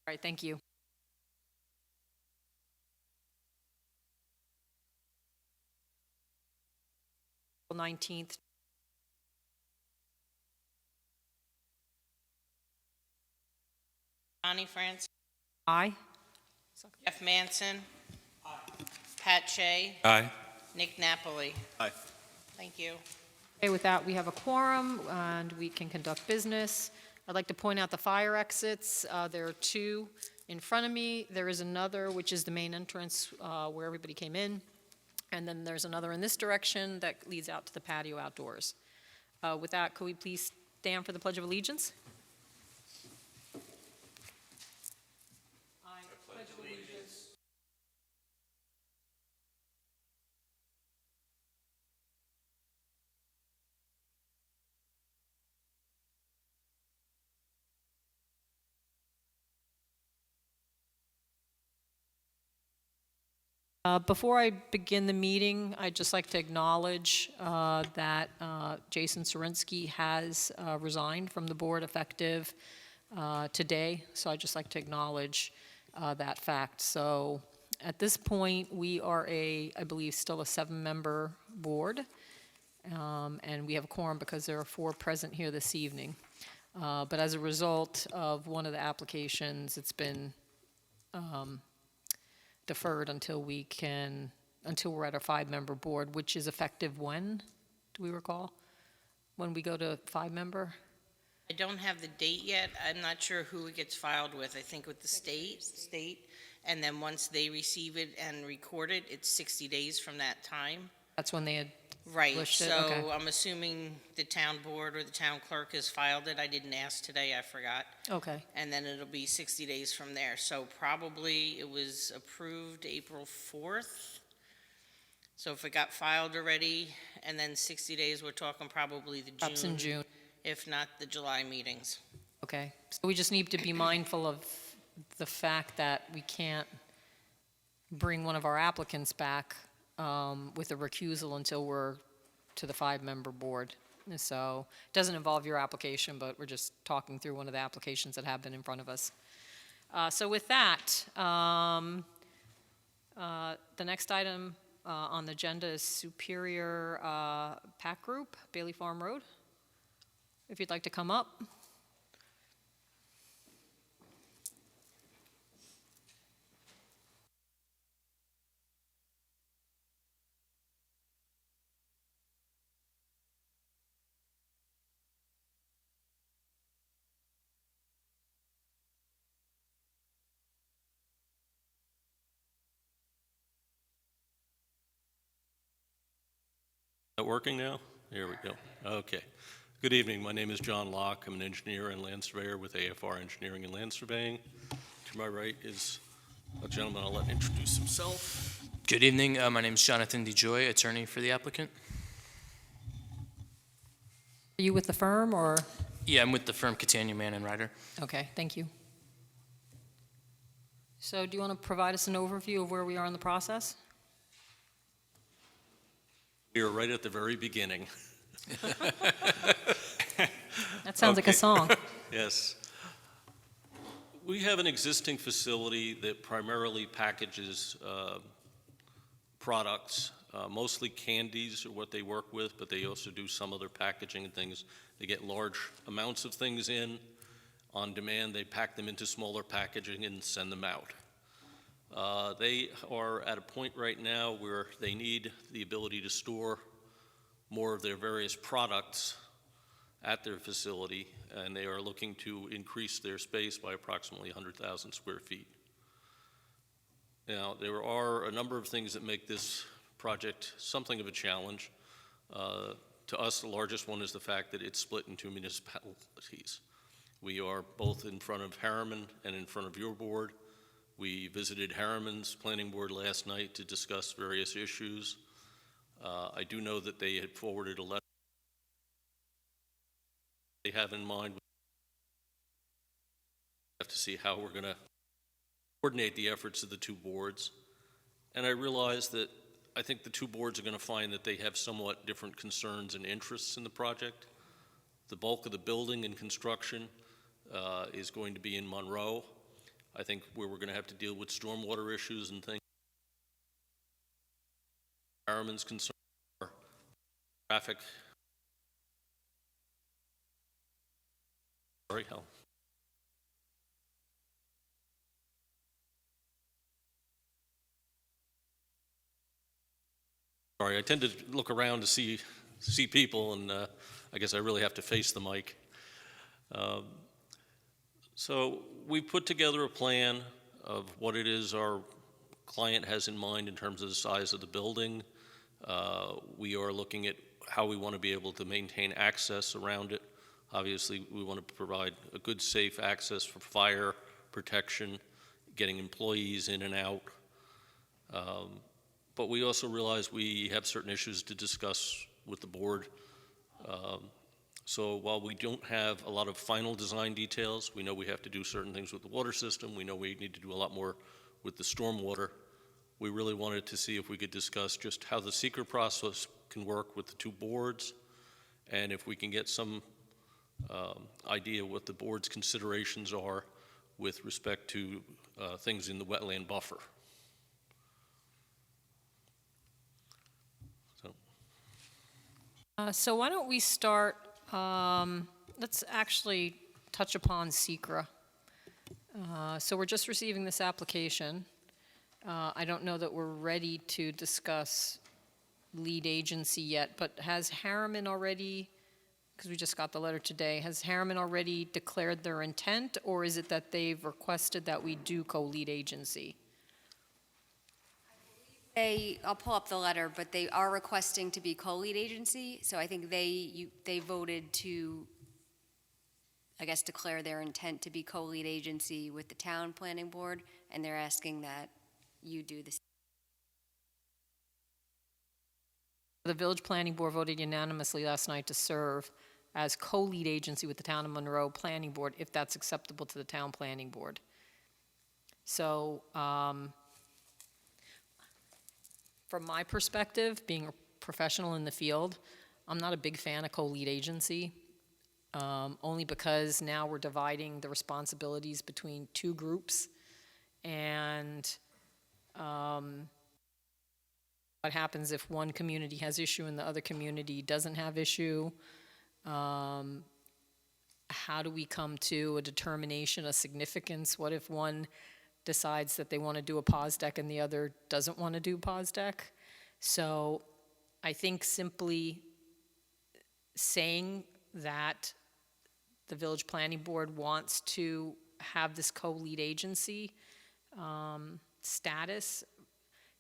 All right, thank you. April 19th. Bonnie France, Aye. Jeff Manson. Pat Shea, Aye. Nick Napoli. Aye. Thank you. Okay, with that, we have a quorum, and we can conduct business. I'd like to point out the fire exits. There are two in front of me. There is another, which is the main entrance where everybody came in. And then there's another in this direction that leads out to the patio outdoors. With that, could we please stand for the Pledge of Allegiance? Before I begin the meeting, I'd just like to acknowledge that Jason Sorinsky has resigned from the board effective today. So I'd just like to acknowledge that fact. So at this point, we are I believe, still a 7-member board. And we have a quorum because there are 4 present here this evening. But as a result of one of the applications, it's been deferred until we're at a 5-member board, which is effective when? Do we recall? When we go to 5-member? I don't have the date yet. I'm not sure who it gets filed with. I think with the state. And then once they receive it and record it, it's 60 days from that time. That's when they had Right, published it? so Okay. I'm assuming the town board or the town clerk has filed it. I didn't ask today, I forgot. Okay. And then it'll be 60 days from there. So probably it was approved April 4th. So if it got filed already, and then 60 days, we're talking probably the June. Perhaps in June. If not the July meetings. Okay. So we just need to be mindful of the fact that we can't bring one of our applicants back with a recusal until we're to the 5-member board. So it doesn't involve your application, but we're just talking through one of the applications that have been in front of us. So with that, the next item on the agenda is Superior Pack Group, Bailey Farm Road. If you'd like to come up. Is that working now? Here we go. Okay. Good evening. My name is John Locke. I'm an engineer and land surveyor with AFR Engineering and Land Surveying. To my right is a gentleman I'll let introduce himself. Good evening. My name is Jonathan DeJoy, attorney for the applicant. Are you with the firm or? Yeah, I'm with the firm Catania Mann and Ryder. Okay, thank you. So do you want to provide us an overview of where we are in the process? We are right at the very beginning. That sounds like a Okay. song. Yes. We have an existing facility that primarily packages products, mostly candies are what they work with, but they also do some other packaging and things. They get large amounts of things in. On demand, they pack them into smaller packaging and send them out. They are at a point right now where they need the ability to store more of their various products at their facility, and they are looking to increase their space by approximately 100,000 square feet. Now, there are a number of things that make this project something of a challenge. To us, the largest one is the fact that it's split in 2 municipalities. We are both in front of Harriman and in front of your board. We visited Harriman's planning board last night to discuss various issues. I do know that they had forwarded a letter they have in mind. We have to see how we're going to coordinate the efforts of the 2 boards. And I realize that I think the 2 boards are going to find that they have somewhat different concerns and interests in the project. The bulk of the building and construction is going to be in Monroe. I think where we're going to have to deal with stormwater issues and things. Environment's concern, traffic. Sorry, Hal. Sorry, I tend to look around to see people, and I guess I really have to face the mic. So we put together a plan of what it is our client has in mind in terms of the size of the building. We are looking at how we want to be able to maintain access around it. Obviously, we want to provide a good, safe access for fire protection, getting employees in and out. But we also realize we have certain issues to discuss with the board. So while we don't have a lot of final design details, we know we have to do certain things with the water system. We know we need to do a lot more with the stormwater. We really wanted to see if we could discuss just how the secret process can work with the two boards, and if we can get some idea what the board's considerations are with respect to things in the wetland buffer. So why don't we start, let's actually touch upon SECRA. So we're just receiving this application. I don't know that we're ready to discuss lead agency yet, but has Harriman already, because we just got the letter today, has Harriman already declared their intent, or is it that they've requested that we do co-lead agency? I'll pull up the letter, but they are requesting to be co-lead agency, so I think they voted to, I guess, declare their intent to be co-lead agency with the town planning board, and they're asking that you do this. The village planning board voted unanimously last night to serve as co-lead agency with the town of Monroe Planning Board, if that's acceptable to the town planning board. So, from my perspective, being a professional in the field, I'm not a big fan of co-lead agency, only because now we're dividing the responsibilities between two groups, and what happens if one community has issue and the other community doesn't have issue? How do we come to a determination of significance? What if one decides that they want to do a pause deck and the other doesn't want to do pause deck? So I think simply saying that the village planning board wants to have this co-lead agency status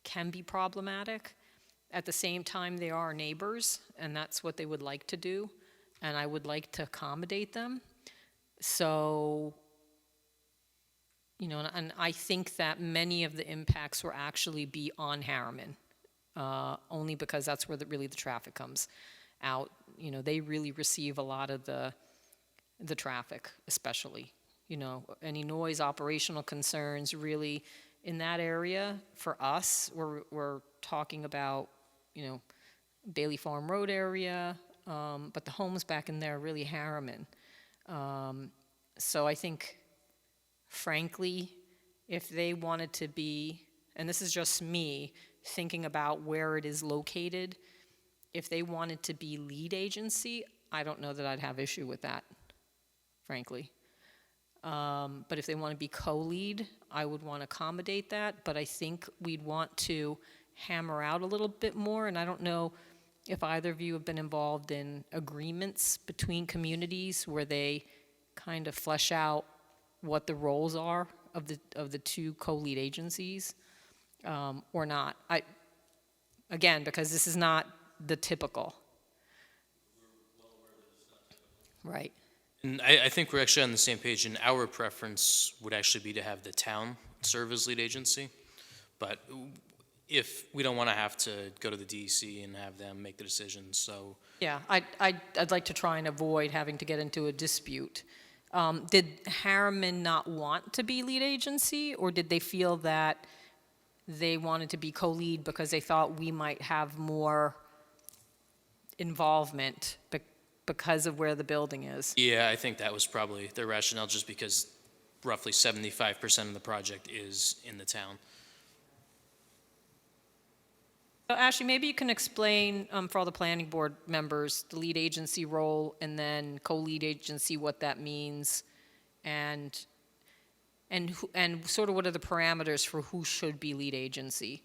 can be problematic. At the same time, they are neighbors, and that's what they would like to do, and I would like to accommodate them. So, you know, and I think that many of the impacts will actually be on Harriman, only because that's where really the traffic comes out. You know, they really receive a lot of the traffic, especially. You know, any noise, operational concerns, really, in that area, for us, we're talking about, you know, Bailey Farm Road area, but the homes back in there are really Harriman. So I think, frankly, if they wanted to be, and this is just me thinking about where it is located, if they wanted to be lead agency, I don't know that I'd have issue with that, frankly. But if they want to be co-lead, I would want to accommodate that, but I think we'd want to hammer out a little bit more, and I don't know if either of you have been involved in agreements between communities where they kind of flesh out what the roles are of the two co-lead agencies, or not. Again, because this is not the typical. Right. And I think we're actually on the same page, and our preference would actually be to have the town serve as lead agency. But if we don't want to have to go to the DEC and have them make the decision, so. Yeah, I'd like to try and avoid having to get into a dispute. Did Harriman not want to be lead agency, or did they feel that they wanted to be co-lead because they thought we might have more involvement because of where the building is? Yeah, I think that was probably their rationale, just because roughly 75% of the project is in the town. So Ashley, maybe you can explain for all the planning board members, the lead agency role, and then co-lead agency, what that means, and sort of what are the parameters for who should be lead agency?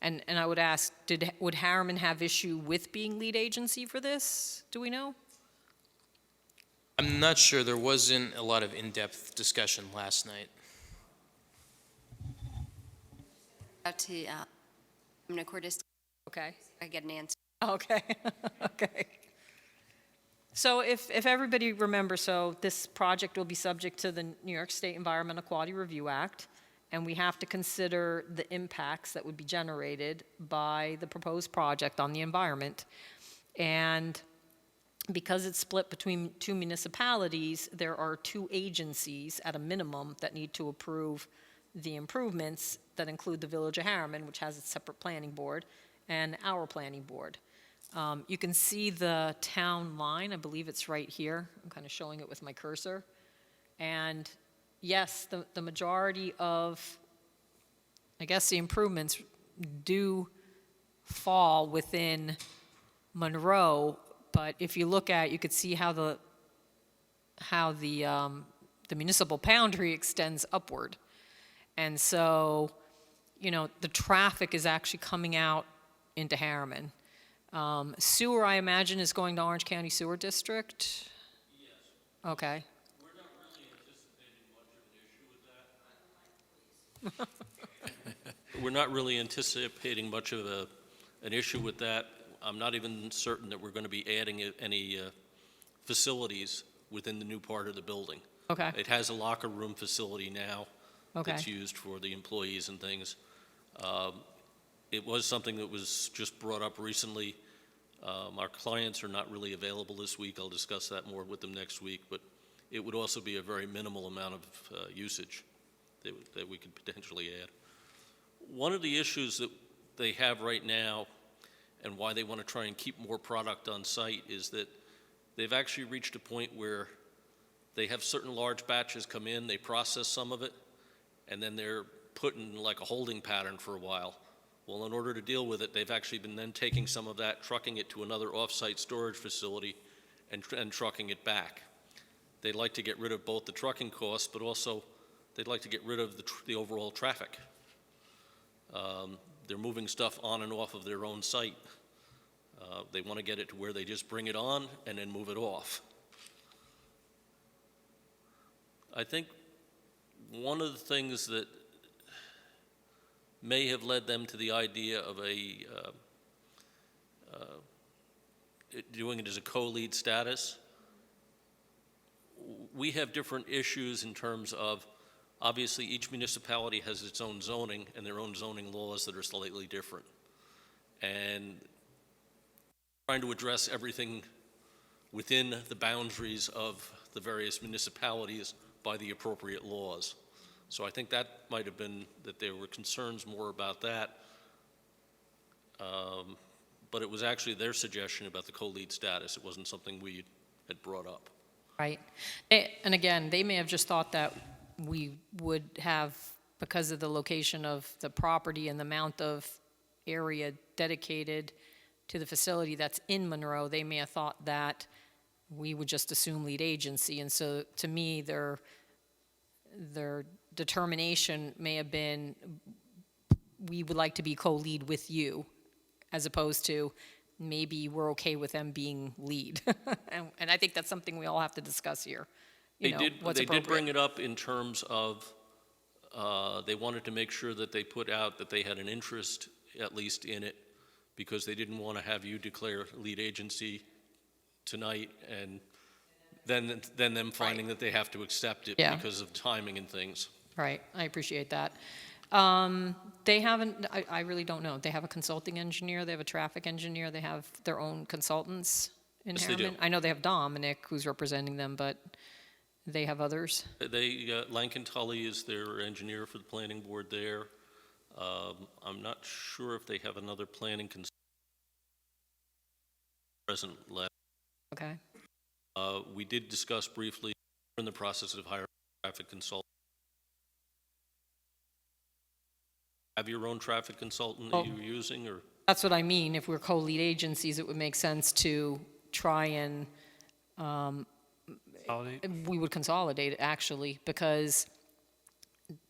And I would ask, would Harriman have issue with being lead agency for this? Do we know? I'm not sure, there wasn't a lot of in-depth discussion last night. Out to, Cordis, Okay. I get an answer. Okay, okay. So if everybody remembers, so this project will be subject to the New York State Environmental Quality Review Act, and we have to consider the impacts that would be generated by the proposed project on the environment. And because it's split between two municipalities, there are two agencies at a minimum that need to approve the improvements that include the Village of Harriman, which has its separate planning board, and our planning board. You can see the town line, I believe it's right here. I'm kind of showing it with my cursor. And yes, the majority of, I guess, the improvements do fall within Monroe, but if you look at, you could see how the municipal boundary extends upward. And so, you know, the traffic is actually coming out into Harriman. Sewer, I imagine, is going to Orange County Sewer District? Yes. Okay. We're not really anticipating much of an issue with that. We're not really anticipating much of an issue with that. I'm not even certain that we're going to be adding any facilities within the new part of the building. Okay. It has a locker room facility now Okay. that's used for the employees and things. It was something that was just brought up recently. Our clients are not really available this week. I'll discuss that more with them next week, but it would also be a very minimal amount of usage that we could potentially add. One of the issues that they have right now and why they want to try and keep more product on site is that they've actually reached a point where they have certain large batches come in, they process some of it, and then they're put in like a holding pattern for a while. Well, in order to deal with it, they've actually been then taking some of that, trucking it to another off-site storage facility and trucking it back. They'd like to get rid of both the trucking costs, but also they'd like to get rid of the overall traffic. They're moving stuff on and off of their own site. They want to get it to where they just bring it on and then move it off. I think one of the things that may have led them to the idea of doing it as a co-lead status. We have different issues in terms of, obviously, each municipality has its own zoning and their own zoning laws that are slightly different. And trying to address everything within the boundaries of the various municipalities by the appropriate laws. So I think that might have been that there were concerns more about that. But it was actually their suggestion about the co-lead status. It wasn't something we had brought up. Right. And again, they may have just thought that we would have, because of the location of the property and the amount of area dedicated to the facility that's in Monroe, they may have thought that we would just assume lead agency. And so to me, their determination may have been, we would like to be co-lead with you, as opposed to maybe we're okay with them being lead. And I think that's something we all have to discuss here. They did bring it up in terms of they wanted to make sure that they put out that they had an interest at least in it, because they didn't want to have you declare lead agency tonight and then them finding that they have to accept it because of timing and things. Right, I appreciate that. They haven't, I really don't know. They have a consulting engineer, they have a traffic engineer, they have their own consultants in Yes, Harriman. they do. I know they have Dominic, who's representing them, but they have others. Lankin Tully is their engineer for the planning board there. I'm not sure if they have another planning consultant present left. Okay, We did discuss briefly, we're in the process of hiring a traffic consultant. have your own traffic consultant Well- that you're using, or? That's what I mean. If we're co-lead agencies, it would make sense to try and, we would consolidate it, actually, because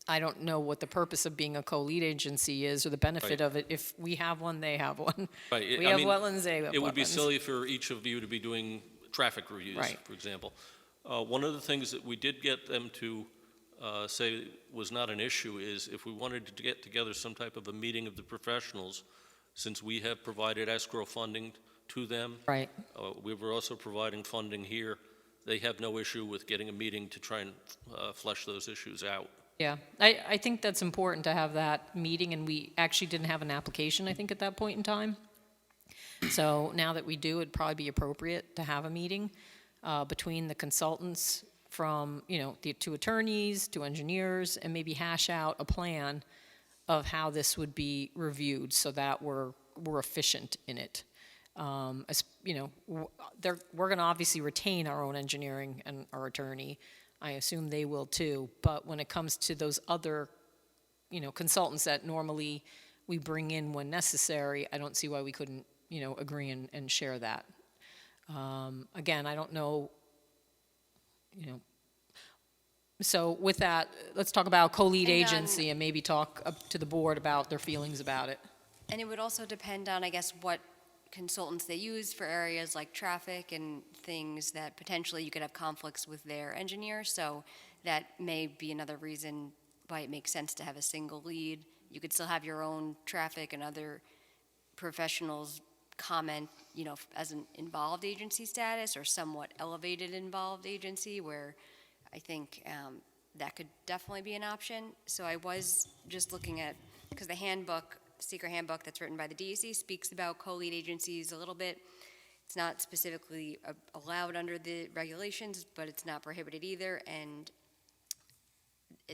I don't know what the purpose of being a co-lead agency is or the benefit Right. of it. If we have one, they have one. Right, We I have mean, wetlands, they have It would be wetlands. silly for each of you to be doing traffic reviews, Right. for example. One of the things that we did get them to say was not an issue is if we wanted to get together some type of a meeting of the professionals, since we have provided escrow funding to them, Right. we were also providing funding here, they have no issue with getting a meeting to try and flesh those issues out. Yeah, I think that's important to have that meeting, and we actually didn't have an application, I think, at that point in time. So now that we do, it'd probably be appropriate to have a meeting between the consultants from, the two attorneys, two engineers, and maybe hash out a plan of how this would be reviewed so that we're efficient in it. We're going to obviously retain our own engineering and our attorney. I assume they will too. But when it comes to those other, consultants that normally we bring in when necessary, I don't see why we couldn't, agree and share that. Again, I don't know, So with that, let's talk about co-lead And, agency and maybe talk up to the board about their feelings about it. And it would also depend on, I guess, what consultants they use for areas like traffic and things that potentially you could have conflicts with their engineer. So that may be another reason why it makes sense to have a single lead. You could still have your own traffic and other professionals comment, as an involved agency status or somewhat elevated involved agency, where I think that could definitely be an option. So I was just looking at, because the handbook, secret handbook that's written by the DEC speaks about co-lead agencies a little bit. It's not specifically allowed under the regulations, but it's not prohibited either. And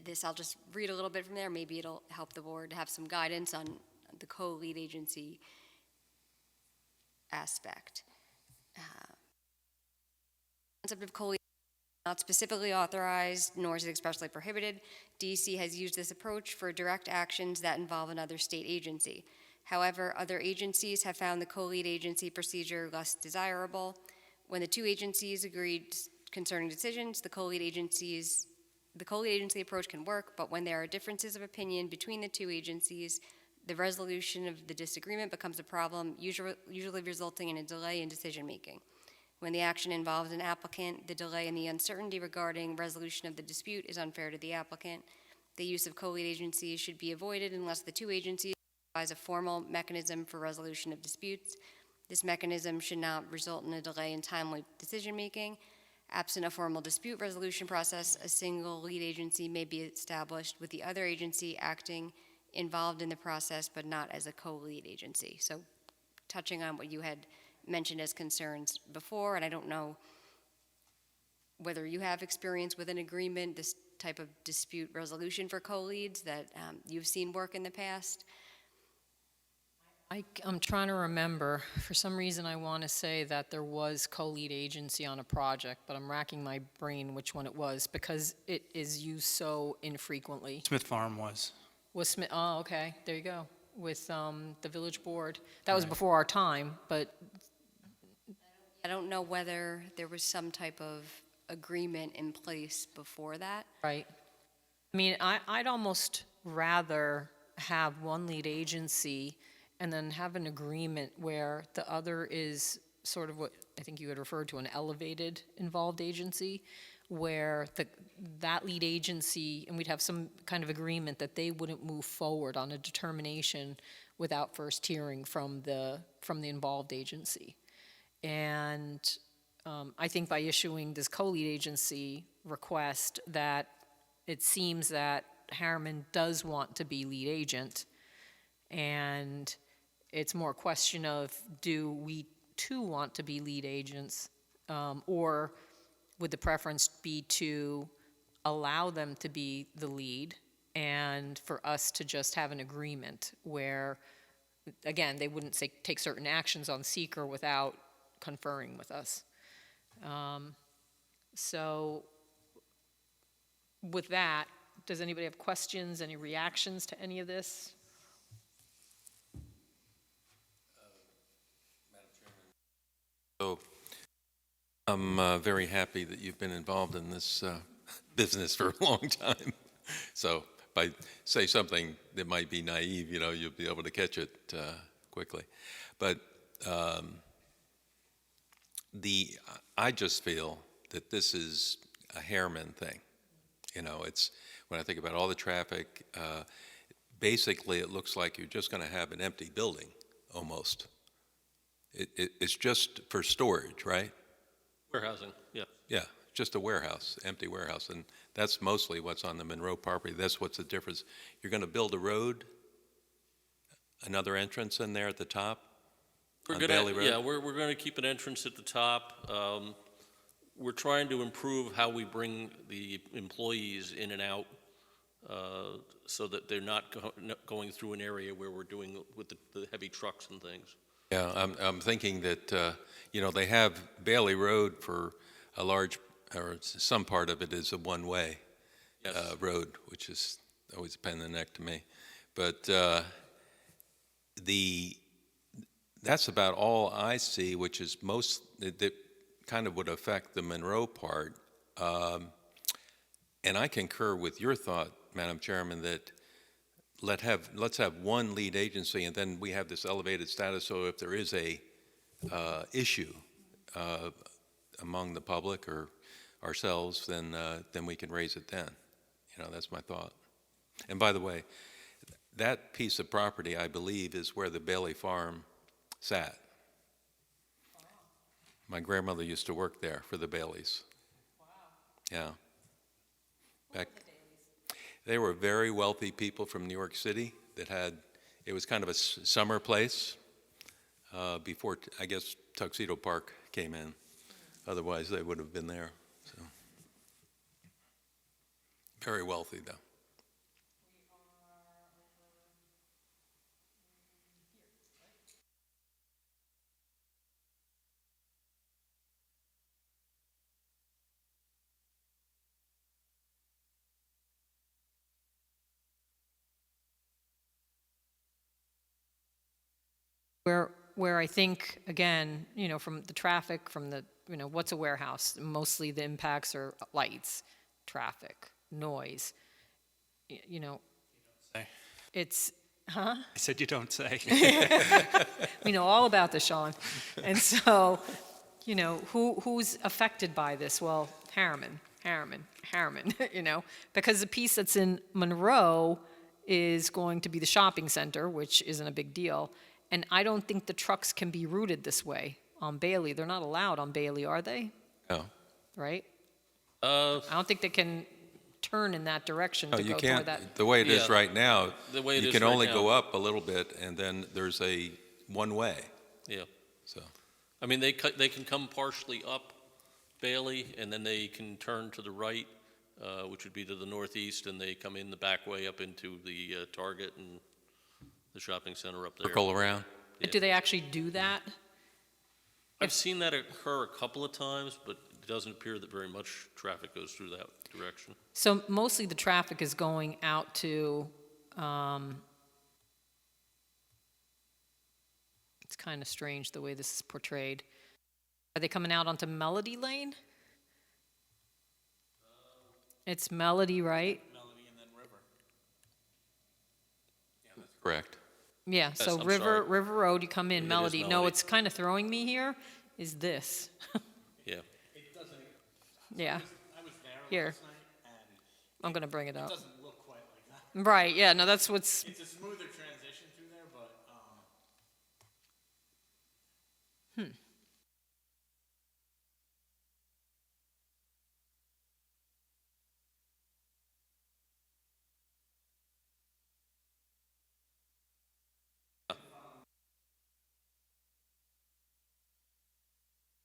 this, I'll just read a little bit from there. Maybe it'll help the board to have some guidance on the co-lead agency aspect. Concept of co-lead not specifically authorized, nor is it expressly prohibited. DEC has used this approach for direct actions that involve another state agency. However, other agencies have found the co-lead agency procedure less desirable. When the two agencies agreed concerning decisions, the co-lead agency approach can work, but when there are differences of opinion between the two agencies, the resolution of the disagreement becomes a problem, usually resulting in a delay in decision-making. When the action involves an applicant, the delay and the uncertainty regarding resolution of the dispute is unfair to the applicant. The use of co-lead agencies should be avoided unless the two agencies devise a formal mechanism for resolution of disputes. This mechanism should not result in a delay in timely decision-making. Absent a formal dispute resolution process, a single lead agency may be established with the other agency acting involved in the process, but not as a co-lead agency. So touching on what you had mentioned as concerns before, and I don't know whether you have experience with an agreement, this type of dispute resolution for co-leads that you've seen work in the past. I'm trying to remember. For some reason, I want to say that there was co-lead agency on a project, but I'm racking my brain which one it was because it is used so infrequently. Smith Farm was. Was Smith? Oh, okay. There you go. With the village board. That was before our time, but I don't know whether there was some type of agreement in place before that. right. I mean, I'd almost rather have one lead agency and then have an agreement where the other is sort of what I think you had referred to, an elevated involved agency, where that lead agency, and we'd have some kind of agreement that they wouldn't move forward on a determination without first hearing from the involved agency. And I think by issuing this co-lead agency request that it seems that Harriman does want to be lead agent, and it's more a question of, do we too want to be lead agents, or would the preference be to allow them to be the lead and for us to just have an agreement where, again, they wouldn't take certain actions on seeker without conferring with us. So with that, does anybody have questions, any reactions to any of this? I'm very happy that you've been involved in this business for a long time. So if I say something that might be naive, you'll be able to catch it quickly. But I just feel that this is a Harriman thing. It's when I think about all the traffic, basically it looks like you're just going to have an empty building almost. It's just for storage, right? Warehousing, yeah. Yeah, just a warehouse, empty warehouse, and that's mostly what's on the Monroe property. That's what's the difference. You're going to build a road, another entrance in there at the top on Bailey Road? Yeah, we're going to keep an entrance at the top. We're trying to improve how we bring the employees in and out so that they're not going through an area where we're doing with the heavy trucks and things. Yeah, I'm thinking that, they have Bailey Road for a large, or some part of it is a one-way Yes. road, which is always a pain in the neck to me. But that's about all I see, which is that kind of would affect the Monroe part. And I concur with your thought, Madam Chairman, that let's have one lead agency, and then we have this elevated status, so if there is a issue among the public or ourselves, then we can raise it then. That's my thought. And by the way, that piece of property, I believe, is where the Bailey Farm sat. My grandmother used to work there for the Baileys. Wow. Yeah. They were very wealthy people from New York City it was kind of a summer place before, I guess, Tuxedo Park came in. Otherwise, they would have been there. So. Very wealthy, though. Where I think, again, from the traffic, from the, what's a warehouse? Mostly the impacts are lights, traffic, noise. Say. It's, huh? I said you don't say. We know all about this, Sean. And so, who's affected by this? Well, Harriman, because the piece that's in Monroe is going to be the shopping center, which isn't a big deal. And I don't think the trucks can be routed this way on Bailey. They're not allowed on Bailey, are they? No. Right? I don't think they can turn in that direction to You go can't. toward that. The way it is Yeah. right now, The way it you is can right only now. go up a little bit, and then there's a one-way. Yeah. So. I mean, they can come partially up Bailey, and then they can turn to the right, which would be to the northeast, and they come in the back way up into the Target and the shopping center up there. Circle around. Yeah. Do they actually do that? I've seen that occur a couple of times, but it doesn't appear that very much traffic goes through that direction. So mostly the traffic is going out to, it's kind of strange the way this is portrayed. Are they coming out onto Melody Lane? It's Melody, right? Melody and then River. Correct. Yeah, so I'm River sorry. Road, you come in, It is Melody. No, Melody. it's kind of throwing me here, is this. Yeah. It doesn't, Yeah, I was there Here. last night, and I'm going to bring it it up. doesn't look quite like that. Right, yeah, no, that's what's, It's a smoother transition through there, but,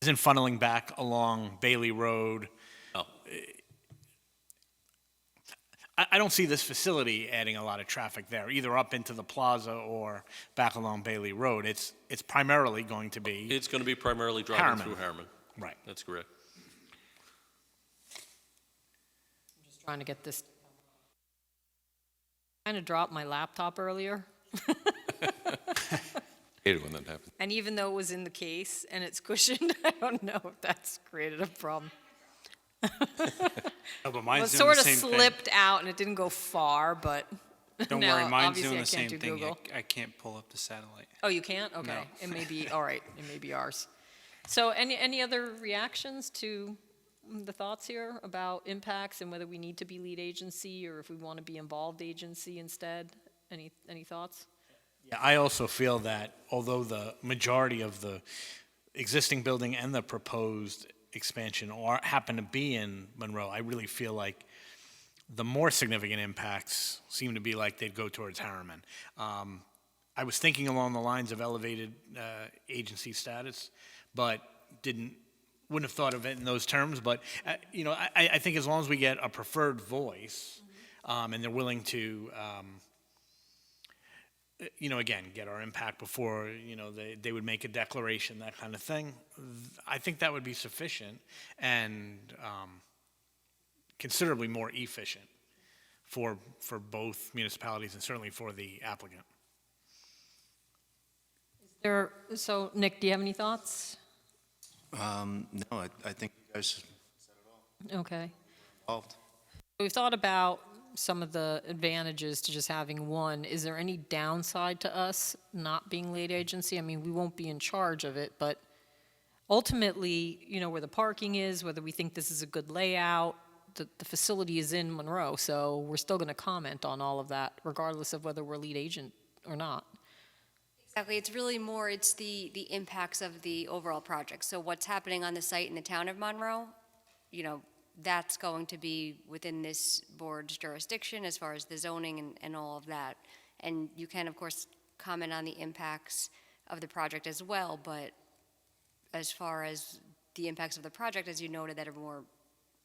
isn't funneling back along Bailey Road. Oh. I don't see this facility adding a lot of traffic there, either up into the plaza or back along Bailey Road. It's primarily going to be, It's going to be primarily driving Harriman. through Harriman. right. That's correct. just trying to get this. Kind of dropped my laptop earlier. Hated when that happened. And even though it was in the case and it's cushioned, I don't know if that's created a problem. Oh, but Well, it mine's doing sort the of same thing. slipped out and it didn't go far, but Don't now, worry, mine's obviously doing I the can't same do thing. Google. I can't pull up the satellite. Oh, you can't? Okay. No. It may be, all right, it may be ours. So any other reactions to the thoughts here about impacts and whether we need to be lead agency or if we want to be involved agency instead? Any thoughts? Yeah, I also feel that although the majority of the existing building and the proposed expansion happen to be in Monroe, I really feel like the more significant impacts seem to be like they'd go towards Harriman. I was thinking along the lines of elevated agency status, but wouldn't have thought of it in those terms. But I think as long as we get a preferred voice, and they're willing to, again, get our impact before they would make a declaration, that kind of thing. I think that would be sufficient and considerably more efficient for both municipalities and certainly for the applicant. So Nick, do you have any thoughts? No, I think you guys Okay. involved. We've thought about some of the advantages to just having one. Is there any downside to us not being lead agency? I mean, we won't be in charge of it, but ultimately, where the parking is, whether we think this is a good layout, the facility is in Monroe, so we're still going to comment on all of that, regardless of whether we're lead agent or not. Exactly, it's really more, it's the impacts of the overall project. So what's happening on the site in the town of Monroe, that's going to be within this board's jurisdiction as far as the zoning and all of that. And you can, of course, comment on the impacts of the project as well, but as far as the impacts of the project, as you noted, that are more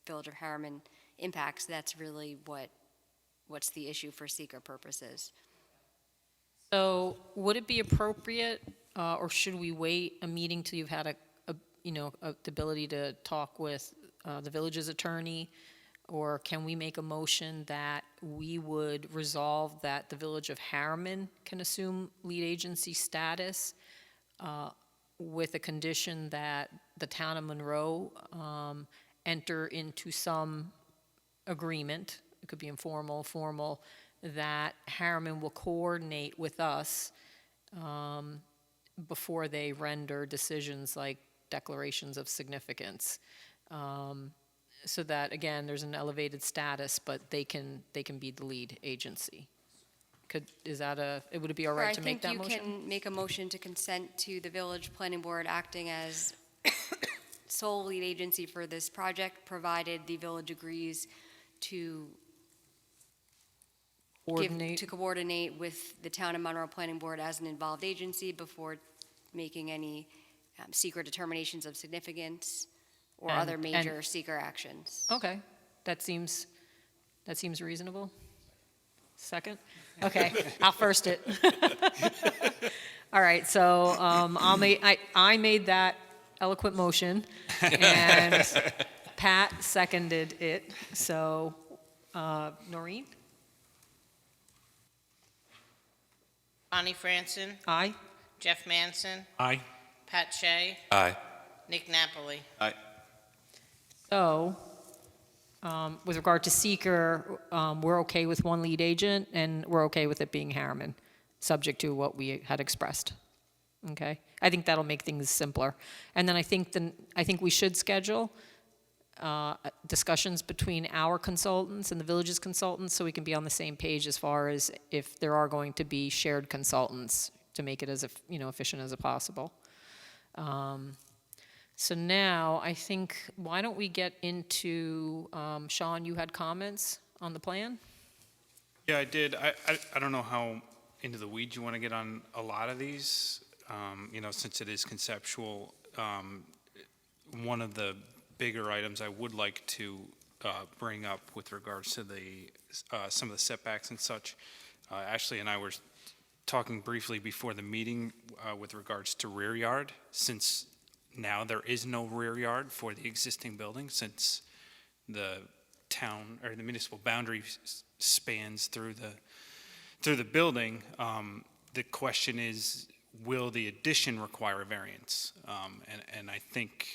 Village of Harriman impacts, that's really what's the issue for seeker purposes. So would it be appropriate, or should we wait a meeting till you've had the ability to talk with the village's attorney? Or can we make a motion that we would resolve that the Village of Harriman can assume lead agency status with a condition that the town of Monroe enter into some agreement, it could be informal, formal, that Harriman will coordinate with us before they render decisions like declarations of significance, so that, again, there's an elevated status, but they can be the lead agency. Would it be all right to make that I think motion? you can make a motion to consent to the village planning board acting as sole lead agency for this project, provided the village agrees to coordinate with the town of Monroe Planning Board as an involved agency before making any secret determinations of significance or other major seeker actions. Okay, that seems reasonable. Second? Okay, I'll first it. All right, so I made that eloquent motion, and Pat seconded it. So, Noreen? Bonnie Franson, Aye? Jeff Manson, Aye. Pat Shea, Aye. Nick Napoli. So, with regard to seeker, we're okay with one lead agent, and we're okay with it being Harriman, subject to what we had expressed. Okay? I think that'll make things simpler. And then I think we should schedule discussions between our consultants and the village's consultants so we can be on the same page as far as if there are going to be shared consultants to make it as efficient as possible. So now I think, why don't we get into, Sean, you had comments on the plan? Yeah, I did. I don't know how into the weeds you want to get on a lot of these, since it is conceptual. One of the bigger items I would like to bring up with regards to some of the setbacks and such. Ashley and I were talking briefly before the meeting with regards to rear yard, since now there is no rear yard for the existing building, since the town or the municipal boundary spans through the building. The question is, will the addition require a variance? And I think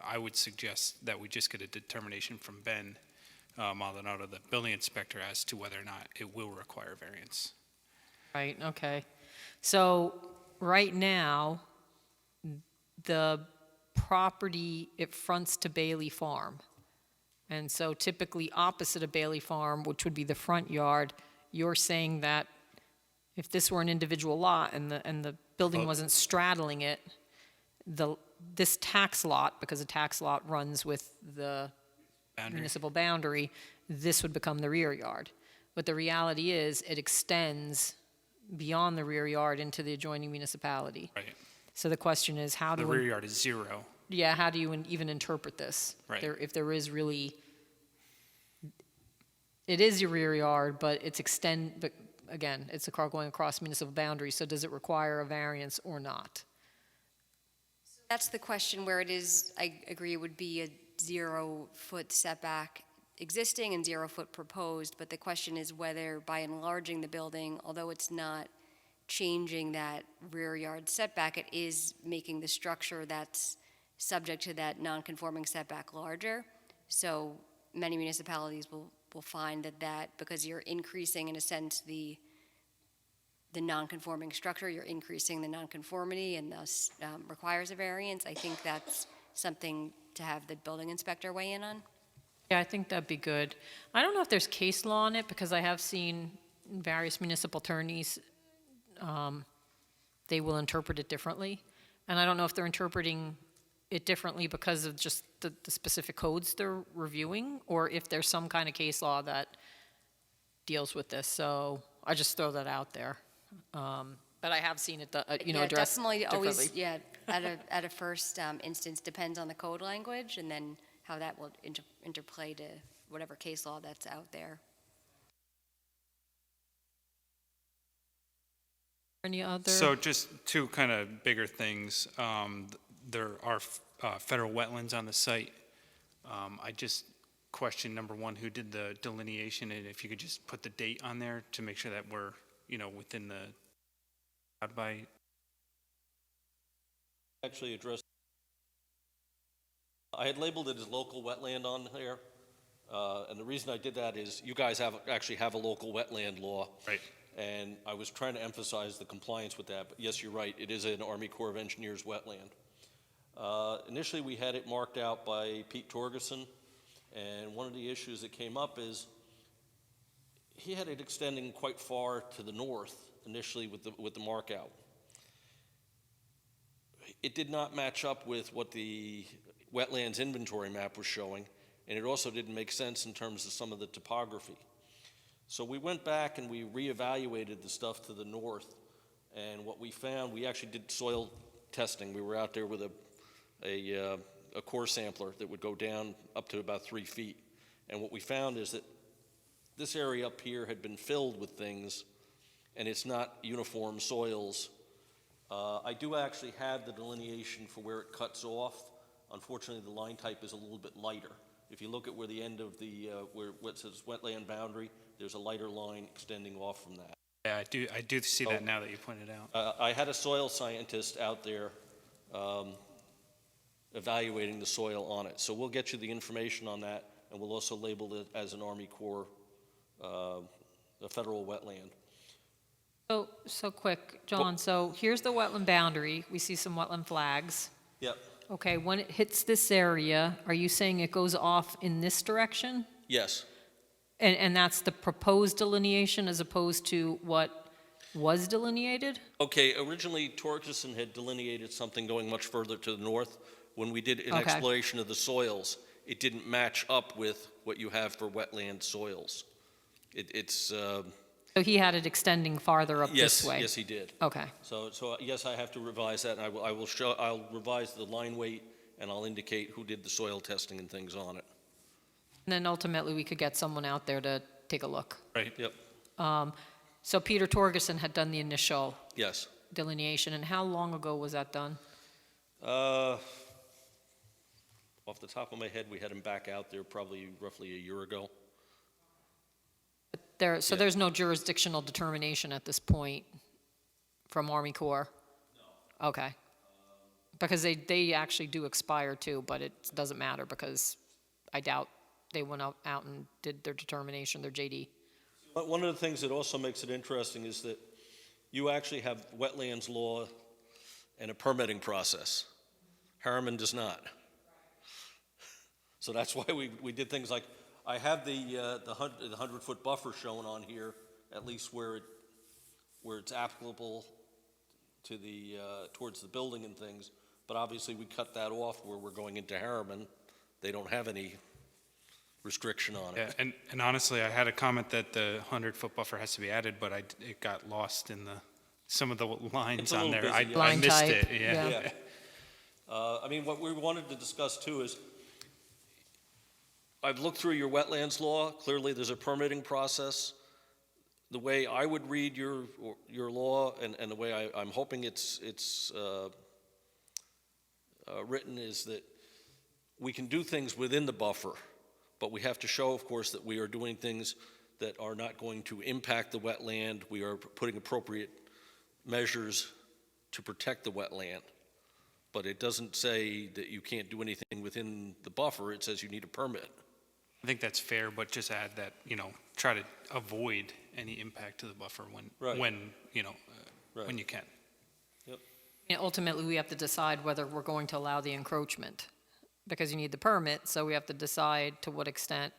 I would suggest that we just get a determination from Ben Maldonado, the building inspector, as to whether or not it will require variance. Right, okay. So, right now, the property, it fronts to Bailey Farm. And so typically opposite of Bailey Farm, which would be the front yard, you're saying that if this were an individual lot and the building Well- wasn't straddling it, this tax lot, because a tax lot runs with the Boundary. municipal boundary, this would become the rear yard. But the reality is, it extends beyond the rear yard into the adjoining municipality. Right. So the question is, how The do rear yard is 0. yeah, how do you even interpret this? Right. If there is really, it is your rear yard, but but again, it's a car going across municipal boundaries, so does it require a variance or not? That's the question where it is, I agree, it would be a 0-foot setback existing and 0-foot proposed, but the question is whether by enlarging the building, although it's not changing that rear yard setback, it is making the structure that's subject to that non-conforming setback larger. So many municipalities will find that because you're increasing, in a sense, the non-conforming structure, you're increasing the non-conformity and thus requires a variance. I think that's something to have the building inspector weigh in on. Yeah, I think that'd be good. I don't know if there's case law on it, because I have seen various municipal attorneys, they will interpret it differently. And I don't know if they're interpreting it differently because of just the specific codes they're reviewing, or if there's some kind of case law that deals with this. So I just throw that out there. But I have seen it, addressed Definitely differently. always, yeah, at a first instance, depends on the code language and then how that will interplay to whatever case law that's out there. Any other? So just two kind of bigger things. There are federal wetlands on the site. I just question, number one, who did the delineation, and if you could just put the date on there to make sure that we're, within the, by, Actually addressed, I had labeled it as local wetland on there, and the reason I did that is you guys actually have a local wetland law. right? And I was trying to emphasize the compliance with that, but yes, you're right, it is an Army Corps of Engineers wetland. Initially, we had it marked out by Pete Torgerson, and one of the issues that came up is he had it extending quite far to the north initially with the mark out. It did not match up with what the wetlands inventory map was showing, and it also didn't make sense in terms of some of the topography. So we went back and we reevaluated the stuff to the north, and what we found, we actually did soil testing. We were out there with a core sampler that would go down up to about 3 feet. And what we found is that this area up here had been filled with things, and it's not uniform soils. I do actually have the delineation for where it cuts off. Unfortunately, the line type is a little bit lighter. If you look at where the end of the, where it says wetland boundary, there's a lighter line extending off from that. Yeah, I do see that now that you pointed out. I had a soil scientist out there evaluating the soil on it. So we'll get you the information on that, and we'll also label it as an Army Corps, a federal wetland. So quick, John, so here's the wetland boundary. We see some wetland flags. Yep. Okay, when it hits this area, are you saying it goes off in this direction? Yes. And that's the proposed delineation as opposed to what was delineated? Okay, originally Torgerson had delineated something going much further to the north. When we did an Okay. exploration of the soils, it didn't match up with what you have for wetland soils. So he had it extending farther up Yes, this way? yes, he did. Okay, So yes, I have to revise that, and I'll revise the line weight, and I'll indicate who did the soil testing and things on it. and then ultimately we could get someone out there to take a look. Right. Yep, So Peter Torgerson had done the initial yes. delineation, and how long ago was that done? Off the top of my head, we had him back out there probably roughly a year ago. So Yeah. there's no jurisdictional determination at this point from Army Corps? Okay. Because they actually do expire too, but it doesn't matter because I doubt they went out and did their determination, their JD. But one of the things that also makes it interesting is that you actually have wetlands law and a permitting process. Harriman does not. So that's why we did things like, I have the 100-foot buffer shown on here, at least where it's applicable to the, towards the building and things, but obviously we cut that off where we're going into Harriman. They don't have any restriction on Yeah, it. and honestly, I had a comment that the 100-foot buffer has to be added, but it got lost in some of the lines It's a on little there. busy, yeah. I Line missed type, it, yeah. yeah. I mean, what we wanted to discuss too is, I've looked through your wetlands law. Clearly, there's a permitting process. The way I would read your law and the way I'm hoping it's written is that we can do things within the buffer, but we have to show, of course, that we are doing things that are not going to impact the wetland. We are putting appropriate measures to protect the wetland. But it doesn't say that you can't do anything within the buffer. It says you need a permit. I think that's fair, but just add that, try to avoid any impact to the buffer Right. when Right. when you can. And ultimately, we have to decide whether we're going to allow the encroachment, because you need the permit, so we have to decide to what extent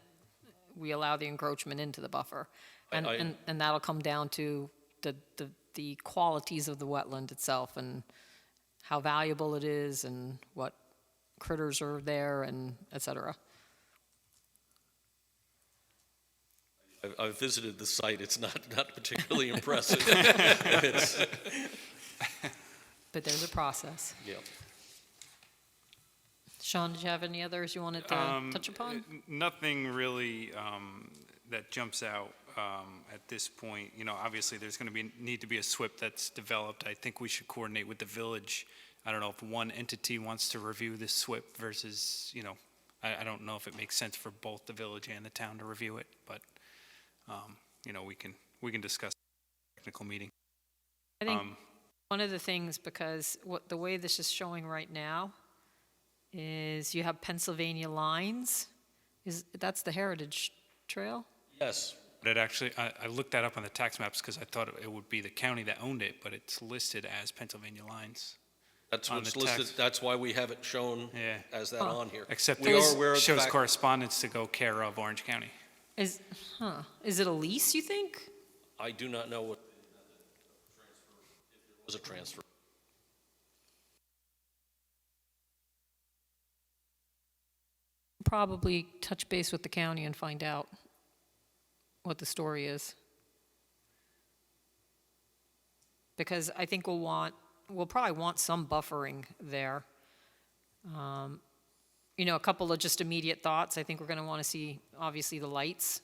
we allow the encroachment into the buffer. And, I- and that'll come down to the qualities of the wetland itself and how valuable it is and what critters are there and et cetera. I've visited the site. It's not particularly impressive. It's, But there's a process. yeah. Sean, did you have any others you wanted to touch upon? Nothing really that jumps out at this point. Obviously, there's going to need to be a SWIP that's developed. I think we should coordinate with the village. I don't know if one entity wants to review this SWIP versus, I don't know if it makes sense for both the village and the town to review it, but, we can discuss in a technical meeting. I think one of the things, because the way this is showing right now is you have Pennsylvania lines. That's the Heritage Trail? Yes. But it actually, I looked that up on the tax maps because I thought it would be the county that owned it, but it's listed as Pennsylvania lines. That's On what's the listed. tax. That's why we have it shown Yeah. as that on here. Except We are it aware of the shows fact- correspondence to go care of Orange County. Is it a lease, you think? I do not know what if there was a transfer. Probably touch base with the county and find out what the story is. Because I think we'll probably want some buffering there. A couple of just immediate thoughts. I think we're going to want to see, obviously, the lights.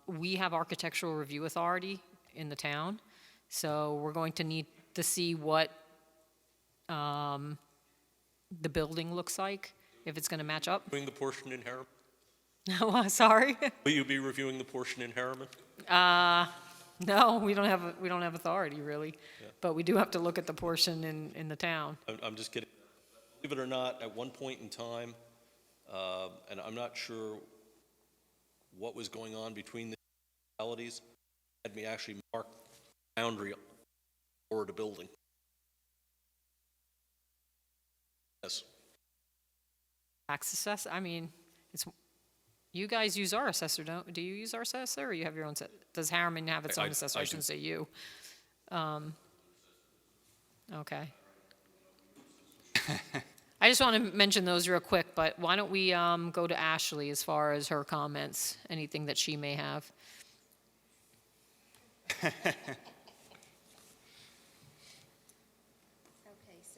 We have architectural review authority in the town, so we're going to need to see what the building looks like, if it's going to match up. Reviewing the portion in Harriman? No, sorry. Will you be reviewing the portion in Harriman? No, we don't have authority, really. But we do have to look at the portion in the town. I'm just kidding. Believe it or not, at one point in time, and I'm not sure what was going on between the municipalities, had me actually mark the boundary for the building. Yes. Tax assess, you guys use our assessor, do you use our assessor, or you have your own, does Harriman have its I- own assessor? I I do. shouldn't say you. Okay. I just want to mention those real quick, but why don't we go to Ashley as far as her comments, anything that she may have?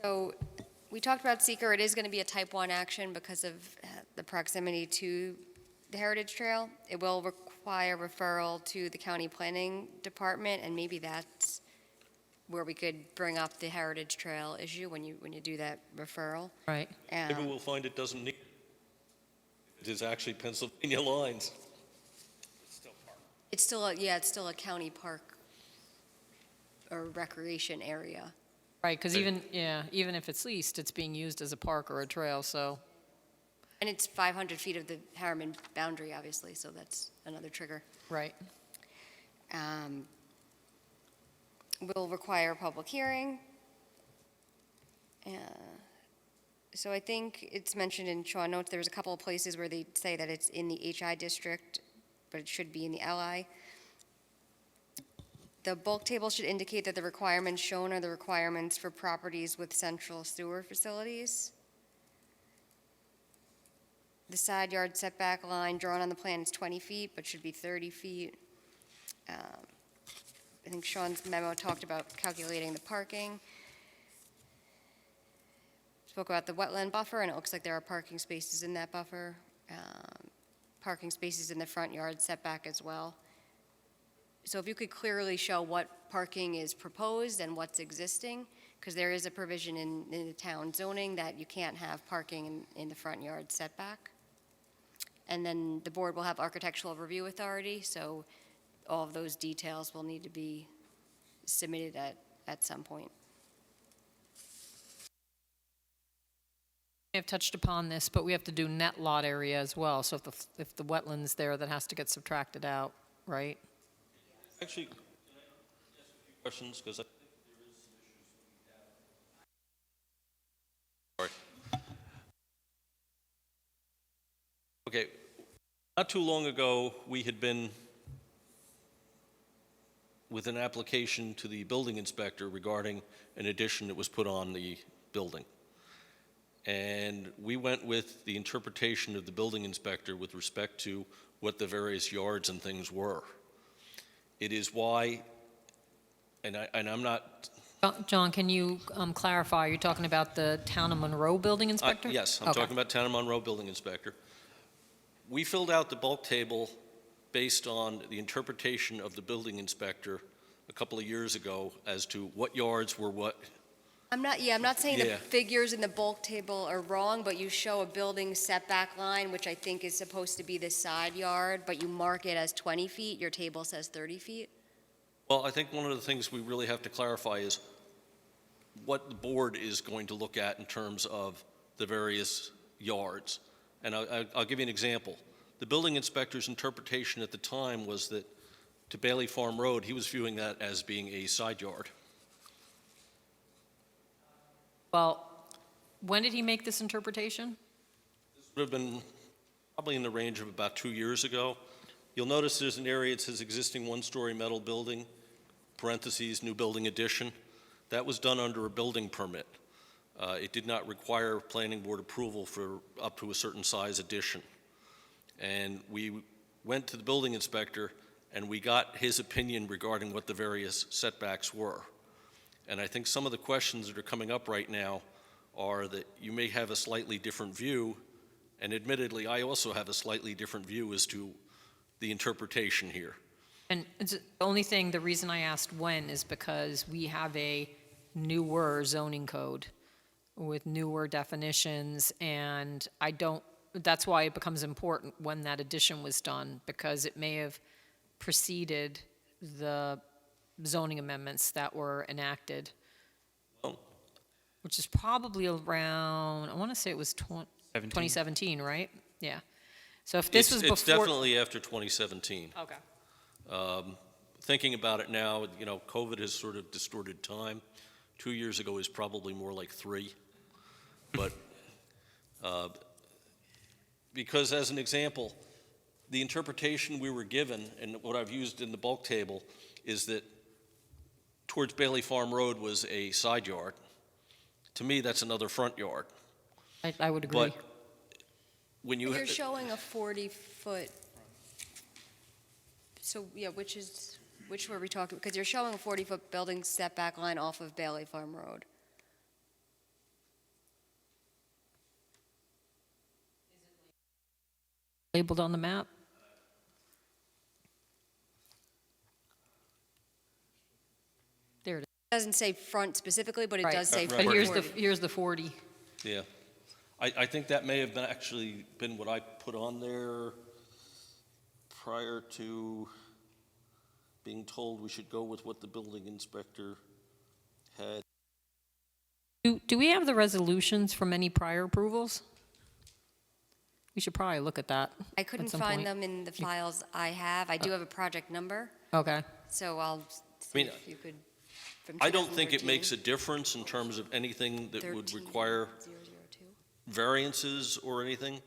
So we talked about seeker. It is going to be a type 1 action because of the proximity to the Heritage Trail. It will require referral to the county planning department, and maybe that's where we could bring up the Heritage Trail issue when you do that referral. Right. Maybe we'll find it doesn't need, it is actually Pennsylvania lines. It's still a county park or recreation area. Right, because even if it's leased, it's being used as a park or a trail, so, And it's 500 feet of the Harriman boundary, obviously, so that's another trigger. right. Will require a public hearing. So I think it's mentioned in Shaw notes, there's a couple of places where they say that it's in the HI district, but it should be in the LI. The bulk table should indicate that the requirements shown are the requirements for properties with central sewer facilities. The side yard setback line drawn on the plan is 20 feet, but should be 30 feet. I think Sean's memo talked about calculating the parking. Spoke about the wetland buffer, and it looks like there are parking spaces in that buffer. Parking spaces in the front yard setback as well. So if you could clearly show what parking is proposed and what's existing, because there is a provision in the town zoning that you can't have parking in the front yard setback. And then the board will have architectural review authority, so all of those details will need to be submitted at some point. We have touched upon this, but we have to do net lot area as well, so if the wetland's there, that has to get subtracted out, right? Actually, can I ask a few questions, because I think there is some issues that we have. Sorry. Okay, not too long ago, we had been with an application to the building inspector regarding an addition that was put on the building. And we went with the interpretation of the building inspector with respect to what the various yards and things were. It is why, and I'm not... John, can you clarify, you're talking about the Town of Monroe building inspector? Yes, I'm Okay. talking about Town of Monroe building inspector. We filled out the bulk table based on the interpretation of the building inspector a couple of years ago as to what yards were what. I'm not saying the Yeah. figures in the bulk table are wrong, but you show a building setback line, which I think is supposed to be the side yard, but you mark it as 20 feet, your table says 30 feet. Well, I think one of the things we really have to clarify is what the board is going to look at in terms of the various yards. And I'll give you an example. The building inspector's interpretation at the time was that to Bailey Farm Road, he was viewing that as being a side yard. Well, when did he make this interpretation? This would have been probably in the range of about 2 years ago. You'll notice there's an area that says existing one-story metal building, parentheses, new building addition. That was done under a building permit. It did not require planning board approval for up to a certain size addition. And we went to the building inspector and we got his opinion regarding what the various setbacks were. And I think some of the questions that are coming up right now are that you may have a slightly different view, and admittedly, I also have a slightly different view as to the interpretation here. And it's the only thing, the reason I asked when is because we have a newer zoning code with newer definitions, and that's why it becomes important when that addition was done, because it may have preceded the zoning amendments that were enacted, Oh. which is probably around, I want to say it was 2017, right? Yeah. So if this was before... It's definitely after 2017. Okay. Thinking about it now, you know, COVID has sort of distorted time. 2 years ago is probably more like 3. But because as an example, the interpretation we were given, and what I've used in the bulk table, is that towards Bailey Farm Road was a side yard. To me, that's another front yard. I would agree. But when you... You're showing a 40-foot, so, yeah, which were we talking, because you're showing a 40-foot building setback line off of Bailey Farm Road. Labeled on the map? There it is. It doesn't say front specifically, but it Right. does say Right. But 40. here's the 40. Yeah. I think that may have been actually been what I put on there prior to being told we should go with what the building inspector had. Do we have the resolutions from any prior approvals? We should probably look at that. I couldn't some find point. them in the files I have. I do have a project number, Okay. so I'll see mean, if you could. From I don't think it makes 2013. a difference in terms of anything that would 13, require 002. variances or anything,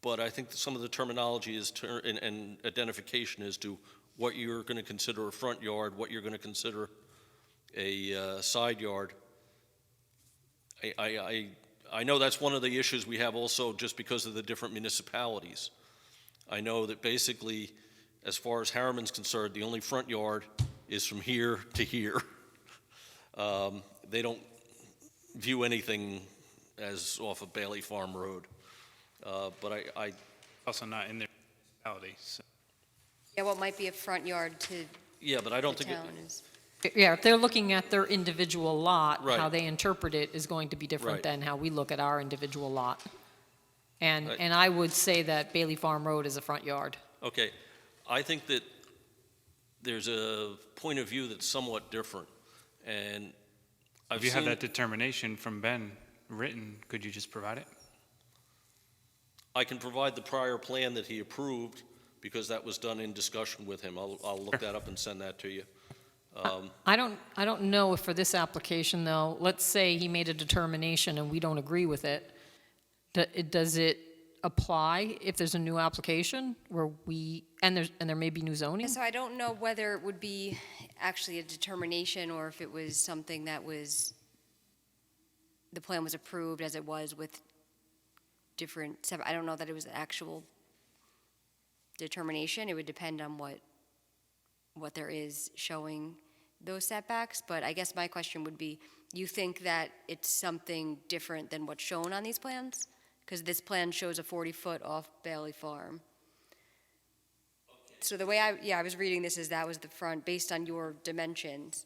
but I think that some of the terminology is, and identification as to what you're going to consider a front yard, what you're going to consider a side yard. I know that's one of the issues we have also just because of the different municipalities. I know that basically, as far as Harriman's concerned, the only front yard is from here to here. They don't view anything as off of Bailey Farm Road. But I Also not in their municipality, so. Yeah, what might be a front yard to yeah, but I don't the think, town is. Yeah, if they're looking at their individual lot, Right. how they interpret it is going to be different Right. than how we look at our individual lot. And, Right. and I would say that Bailey Farm Road is a front yard. okay, I think that there's a point of view that's somewhat different, and I've If you have seen, that determination from Ben written, could you just provide it? I can provide the prior plan that he approved, because that was done in discussion with him. I'll look that up and send that to you. I don't know if for this application, though, let's say he made a determination and we don't agree with it. Does it apply if there's a new application where and there may be new zoning? So I don't know whether it would be actually a determination or if it was something that was, the plan was approved as it was with different, I don't know that it was an actual determination. It would depend on what there is showing those setbacks. But I guess my question would be, you think that it's something different than what's shown on these plans? Because this plan shows a 40-foot off Bailey Farm. So the way I was reading this is that was the front, based on your dimensions.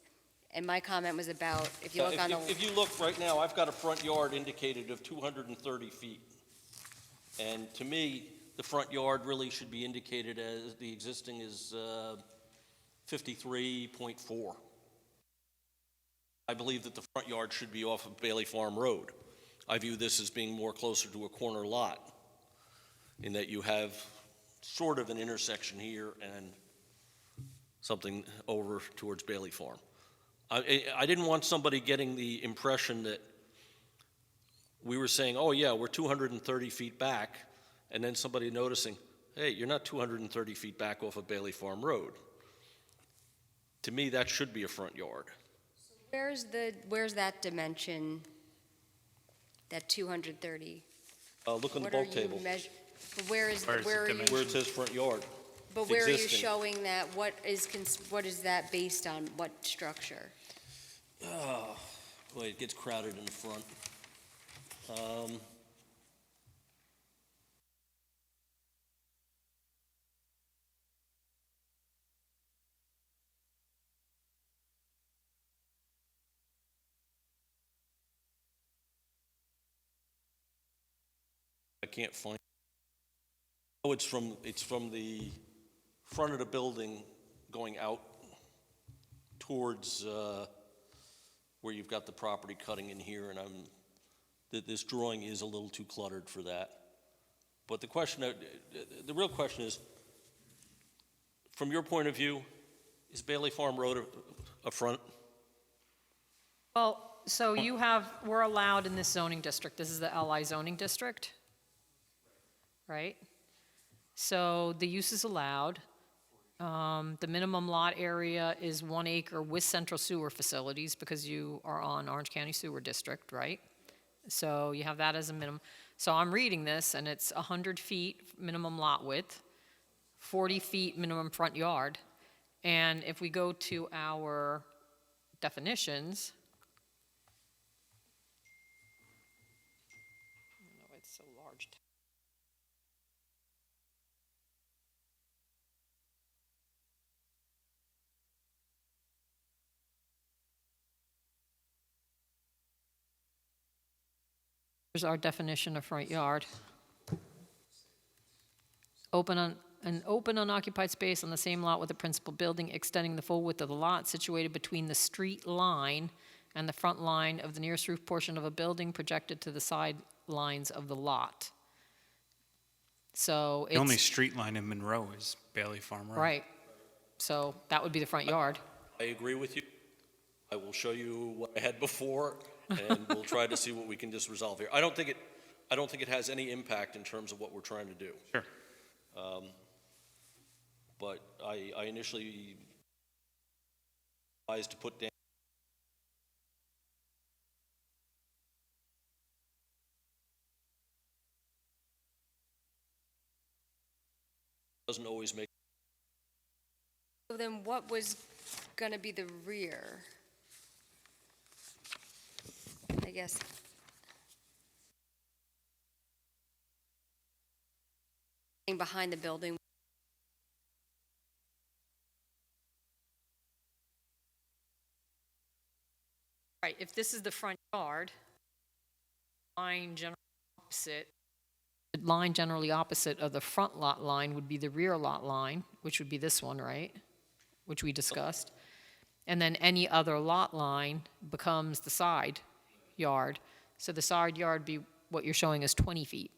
And my comment was about, if you look on the. If you look right now, I've got a front yard indicated of 230 feet. And to me, the front yard really should be indicated as, the existing is 53.4. I believe that the front yard should be off of Bailey Farm Road. I view this as being more closer to a corner lot, in that you have sort of an intersection here and something over towards Bailey Farm. I didn't want somebody getting the impression that we were saying, oh yeah, we're 230 feet back, and then somebody noticing, hey, you're not 230 feet back off of Bailey Farm Road. To me, that should be a front yard. Where's that dimension, that 230? Look on the What are bulk you table, Where is, Where's the where are you, dimension? where it says front yard. but where are you existing. showing that, what is that based on, what structure? Oh, boy, it gets crowded in the front. I can't find. Oh, it's from the front of the building going out towards where you've got the property cutting in here, and this drawing is a little too cluttered for that. But the real question is, from your point of view, is Bailey Farm Road a front? Well, so we're allowed in this zoning district, this is the LI zoning district, right? So the use is allowed. The minimum lot area is 1 acre with central sewer facilities because you are on Orange County Sewer District, right? So you have that as a minimum. So I'm reading this, and it's 100 feet minimum lot width, 40 feet minimum front yard. And if we go to our definitions, oh, it's so large. Here's our definition of front yard. An open unoccupied space on the same lot with the principal building extending the full width of the lot situated between the street line and the front line of the nearest roof portion of a building projected to the side lines of the lot. So The only it's, street line in Monroe is Bailey Farm Road. right, so that would be the front yard. I agree with you. I will show you what I had before, and we'll try to see what we can just resolve here. I don't think it has any impact in terms of what we're trying to do. Sure. But I initially advised to put down doesn't always make. So then what was going to be the rear? I guess. Behind the building. Right, if this is the front yard, line generally opposite of the front lot line would be the rear lot line, which would be this one, right? Which we discussed. And then any other lot line becomes the side yard. So the side yard be what you're showing is 20 feet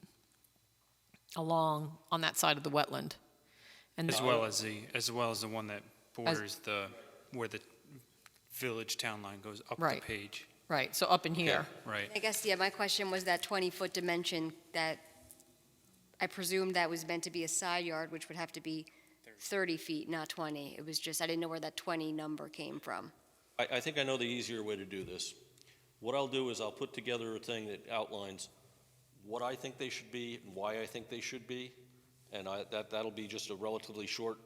along on that side of the wetland. And As well as the one that borders where the village town line goes up the Right. page. right, so up in here. Right. I guess, yeah, my question was that 20-foot dimension that I presumed that was meant to be a side yard, which would have to be 30 feet, not 20. It was just, I didn't know where that 20 number came from. I think I know the easier way to do this. What I'll do is I'll put together a thing that outlines what I think they should be and why I think they should be, and that'll be just a relatively short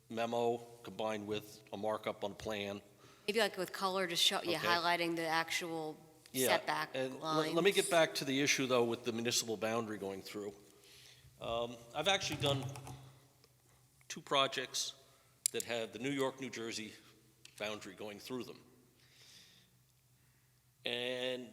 memo combined with a markup on plan. Maybe like with color, just show, yeah, Okay. highlighting the actual Yeah, setback and lines. let me get back to the issue, though, with the municipal boundary going through. I've actually done 2 projects that have the New York, New Jersey boundary going through them. And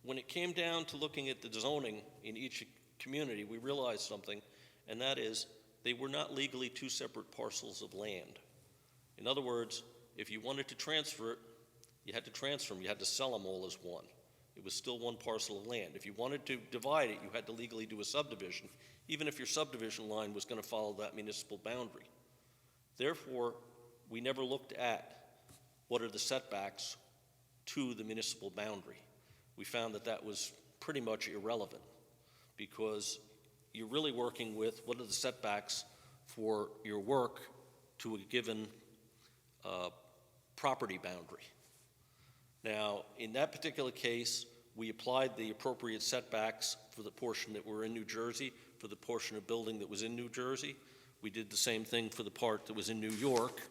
when it came down to looking at the zoning in each community, we realized something, and that is they were not legally 2 separate parcels of land. In other words, if you wanted to transfer it, you had to transfer them. You had to sell them all as one. It was still one parcel of land. If you wanted to divide it, you had to legally do a subdivision, even if your subdivision line was going to follow that municipal boundary. Therefore, we never looked at what are the setbacks to the municipal boundary. We found that that was pretty much irrelevant because you're really working with what are the setbacks for your work to a given property boundary. Now, in that particular case, we applied the appropriate setbacks for the portion that were in New Jersey, for the portion of building that was in New Jersey. We did the same thing for the part that was in New York,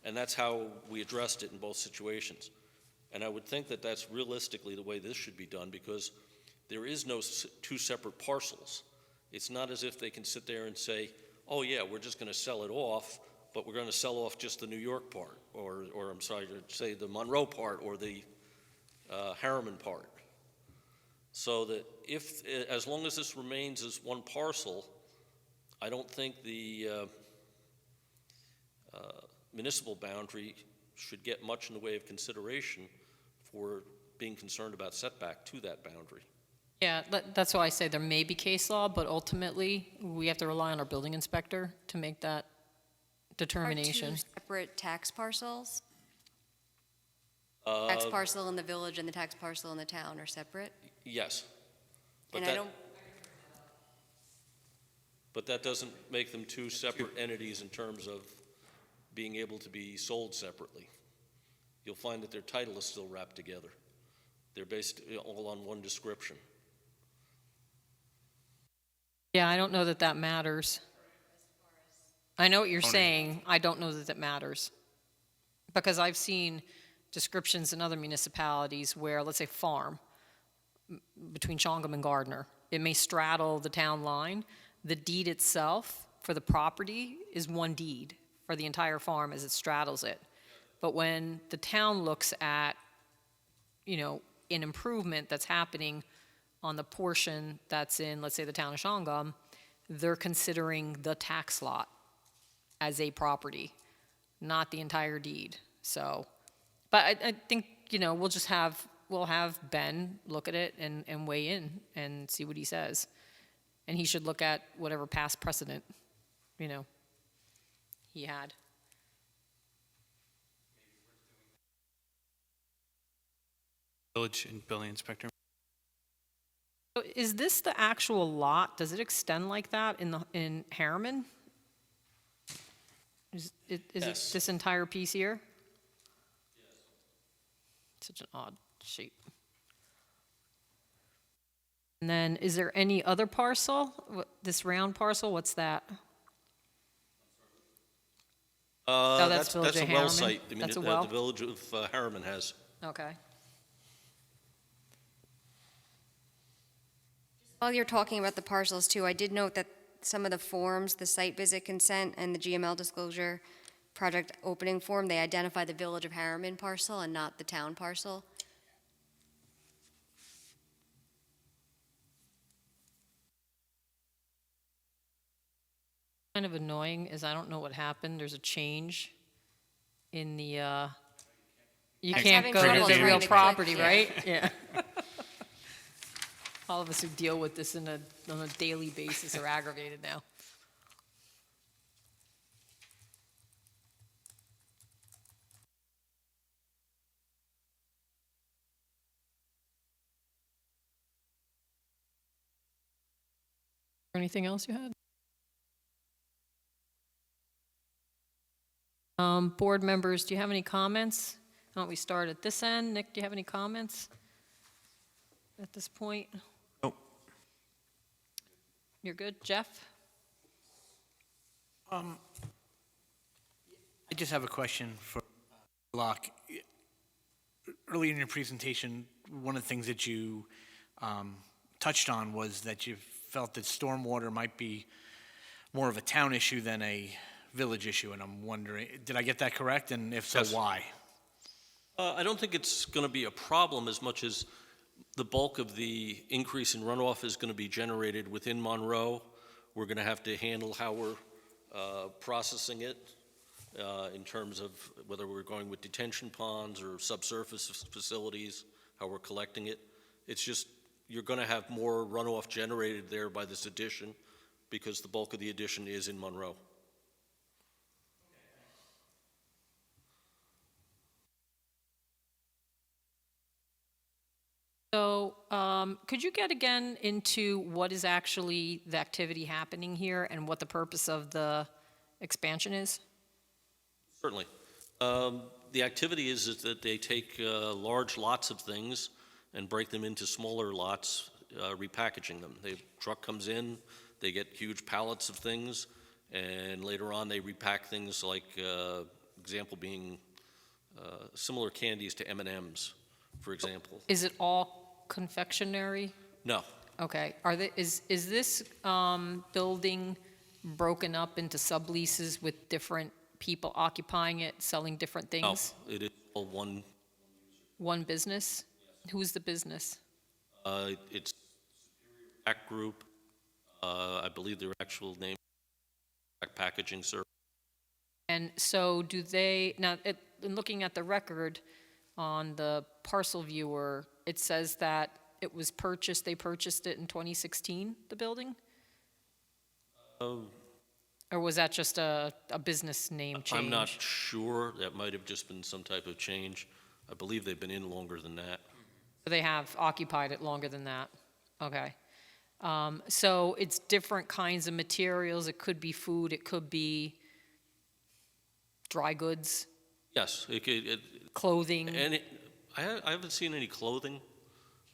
and that's how we addressed it in both situations. And I would think that that's realistically the way this should be done because there is no 2 separate parcels. It's not as if they can sit there and say, oh yeah, we're just going to sell it off, but we're going to sell off just the New York part, or I'm sorry to say the Monroe part, or the Harriman part. So that as long as this remains as one parcel, I don't think the municipal boundary should get much in the way of consideration for being concerned about setback to that boundary. Yeah, that's why I say there may be case law, but ultimately, we have to rely on our building inspector to make that determination. Are 2 separate tax parcels? Tax parcel in the village and the tax parcel in the town are separate? Yes. But And I don't, But that doesn't make them 2 separate entities in terms of being able to be sold separately. You'll find that their title is still wrapped together. They're based all on one description. Yeah, I don't know that that matters. I know what you're saying, I don't know that that matters. Because I've seen descriptions in other municipalities where, let's say, farm, between Shawangum and Gardner, it may straddle the town line. The deed itself for the property is one deed for the entire farm as it straddles it. But when the town looks at, an improvement that's happening on the portion that's in, let's say, the town of Shawangum, they're considering the tax lot as a property, not the entire deed. So, But I think, we'll have Ben look at it and weigh in and see what he says. And he should look at whatever past precedent, he had. Village and building inspector. So is this the actual lot? Does it extend like that in Harriman? Is it Yes. this entire piece here? Such an odd shape. And then, is there any other parcel? This round parcel, what's that? Oh, that's Village That's of a well Harriman? site. I mean, That's a the well? Village of Harriman has. Okay. While you're talking about the parcels too, I did note that some of the forms, the site visit consent and the GML disclosure project opening form, they identify the Village of Harriman parcel and not the town parcel. Kind of annoying is I don't know what happened. There's a change in the, you I was can't having go trouble to the trying real to click, property, yeah. right? Yeah. All of us who deal with this on a daily basis are aggravated now. Anything else you had? Board members, do you have any comments? Why don't we start at this end? Nick, do you have any comments at this point? Nope. You're good? Jeff? I just have a question for Locke. Early in your presentation, one of the things that you touched on was that you felt that stormwater might be more of a town issue than a village issue, and I'm wondering, did I get that correct? And if so, Yes. why? I don't think it's going to be a problem as much as the bulk of the increase in runoff is going to be generated within Monroe. We're going to have to handle how we're processing it in terms of whether we're going with detention ponds or subsurface facilities, how we're collecting it. It's just, you're going to have more runoff generated there by this addition because the bulk of the addition is in Monroe. So, could you get again into what is actually the activity happening here and what the purpose of the expansion is? Certainly. The activity is that they take large lots of things and break them into smaller lots, repackaging them. The truck comes in, they get huge pallets of things, and later on they repack things like, example being similar candies to M&Ms, for example. Is it all confectionery? No, Okay. Is this building broken up into subleases with different people occupying it, selling different no, things? it is all one. One business? Who's the business? It's Pack Group. I believe their actual name, Packaging Service. And so do they, now, in looking at the record on the parcel viewer, it says that it was purchased, they purchased it in 2016, the building? Or was that just a business name change? I'm not sure. That might have just been some type of change. I believe they've been in longer than that. They have occupied it longer than that? Okay. So it's different kinds of materials. It could be food, it could be dry goods, Yes, clothing. and I haven't seen any clothing.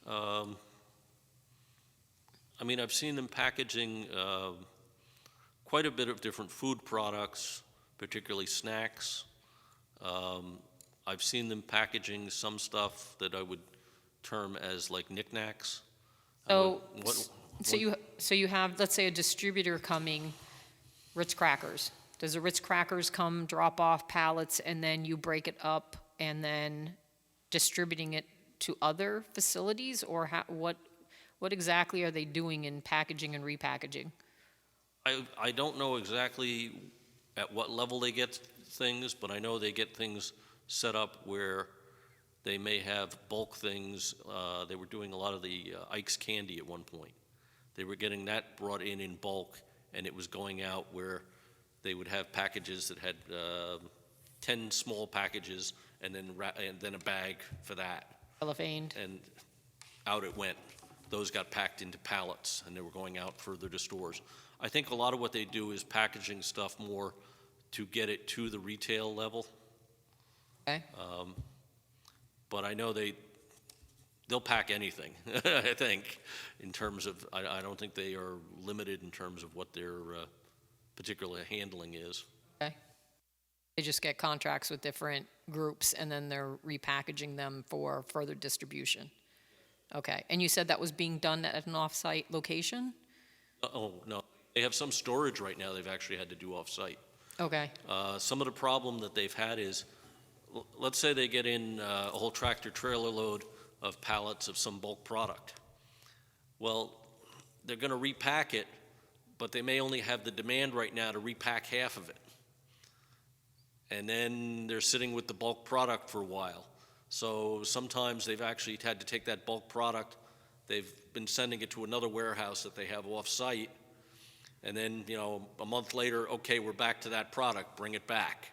I mean, I've seen them packaging quite a bit of different food products, particularly snacks. I've seen them packaging some stuff that I would term as like knickknacks. So, What- so you have, let's say, a distributor coming, Ritz Crackers. Does the Ritz Crackers come, drop off pallets, and then you break it up and then distributing it to other facilities? Or what exactly are they doing in packaging and repackaging? I don't know exactly at what level they get things, but I know they get things set up where They may have bulk things. They were doing a lot of the Ike's candy at one point. They were getting that brought in bulk, and it was going out where they would have packages that had 10 small packages and then a bag for that. Cellophane. And out it went. Those got packed into pallets, and they were going out further to stores. I think a lot of what they do is packaging stuff more to get it to the retail level. Okay. But I know they'll pack anything, I think, in terms of, I don't think they are limited in terms of what their particular handling is. Okay. They just get contracts with different groups, and then they're repackaging them for further distribution. Okay. And you said that was being done at an off-site location? Oh, no. They have some storage right now they've actually had to do off-site. Okay. Some of the problem that they've had is, let's say they get in a whole tractor trailer load of pallets of some bulk product. Well, they're going to repack it, but they may only have the demand right now to repack half of it. And then they're sitting with the bulk product for a while. So sometimes they've actually had to take that bulk product, they've been sending it to another warehouse that they have off-site, and then, a month later, okay, we're back to that product, bring it back.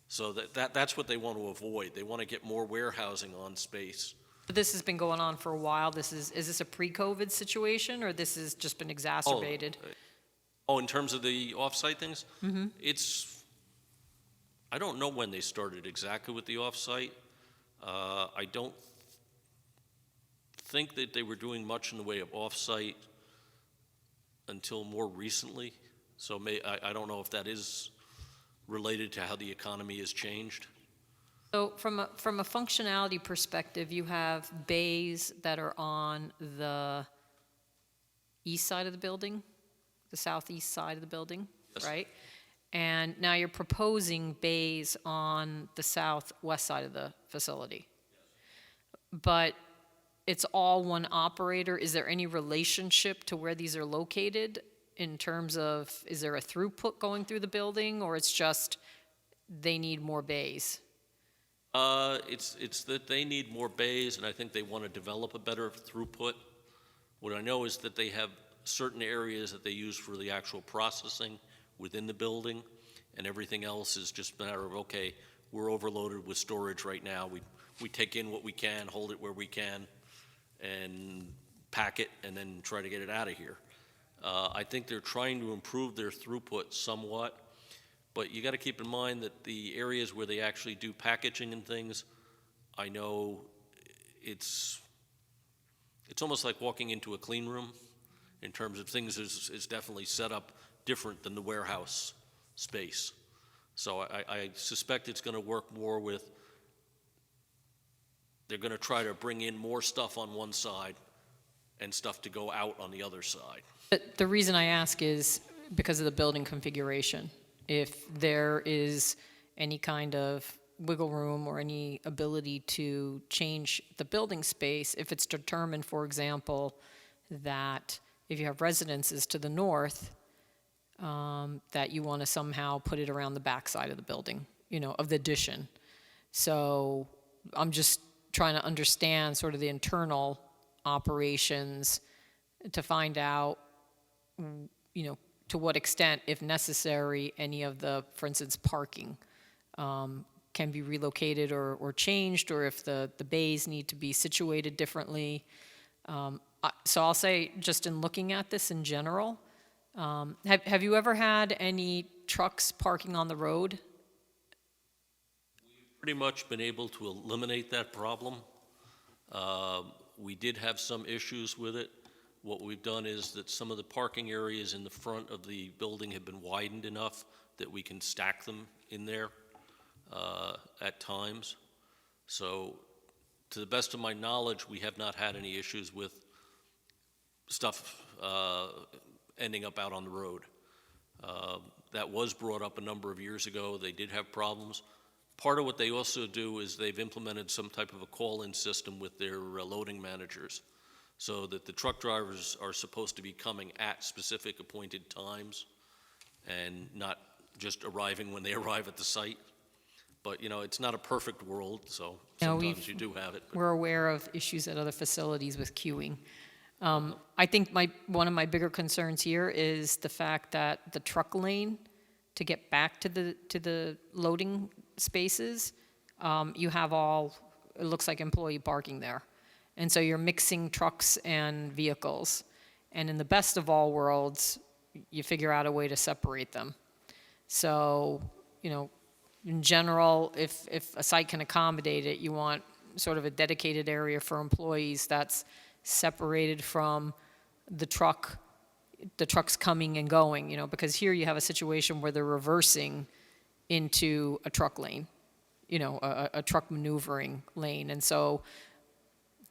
So that's what they want to avoid. They want to get more warehousing on space. This has been going on for a while. Is this a pre-COVID situation, or this has just been exacerbated? Oh, in terms of the off-site things? Mm-hmm. I don't know when they started exactly with the off-site. I don't think that they were doing much in the way of off-site until more recently. So I don't know if that is related to how the economy has changed. So from a functionality perspective, you have bays that are on the east side of the building, the southeast side of the building, Yes. right? And now you're proposing bays on the southwest side of the facility. But it's all one operator. Is there any relationship to where these are located in terms of, is there a throughput going through the building, or it's just they need more bays? It's that they need more bays, and I think they want to develop a better throughput. What I know is that they have certain areas that they use for the actual processing within the building, and everything else is just a matter of, okay, we're overloaded with storage right now. We take in what we can, hold it where we can, and pack it, and then try to get it out of here. I think they're trying to improve their throughput somewhat, but you got to keep in mind that the areas where they actually do packaging and things, I know it's almost like walking into a clean room in terms of things is definitely set up different than the warehouse space. So I suspect it's going to work more with, they're going to try to bring in more stuff on one side and stuff to go out on the other side. But the reason I ask is because of the building configuration. If there is any kind of wiggle room or any ability to change the building space, if it's determined, for example, that if you have residences to the north, that you want to somehow put it around the backside of the building, of the addition. So I'm just trying to understand sort of the internal operations to find out, to what extent, if necessary, any of the, for instance, parking can be relocated or changed, or if the bays need to be situated differently. So I'll say, just in looking at this in general, have you ever had any trucks parking on the road? We've pretty much been able to eliminate that problem. We did have some issues with it. What we've done is that some of the parking areas in the front of the building have been widened enough that we can stack them in there at times. So to the best of my knowledge, we have not had any issues with stuff ending up out on the road. That was brought up a number of years ago. They did have problems. Part of what they also do is they've implemented some type of a call-in system with their loading managers, so that the truck drivers are supposed to be coming at specific appointed times and not just arriving when they arrive at the site. But, it's not a perfect world, so No, we've- sometimes you do have it. We're aware of issues at other facilities with queuing. I think one of my bigger concerns here is the fact that the truck lane, to get back to the loading spaces, you have it looks like employee parking there. And so you're mixing trucks and vehicles. And in the best of all worlds, you figure out a way to separate them. So, in general, if a site can accommodate it, you want sort of a dedicated area for employees that's separated from the trucks coming and going, because here you have a situation where they're reversing into a truck lane, a truck maneuvering lane. And so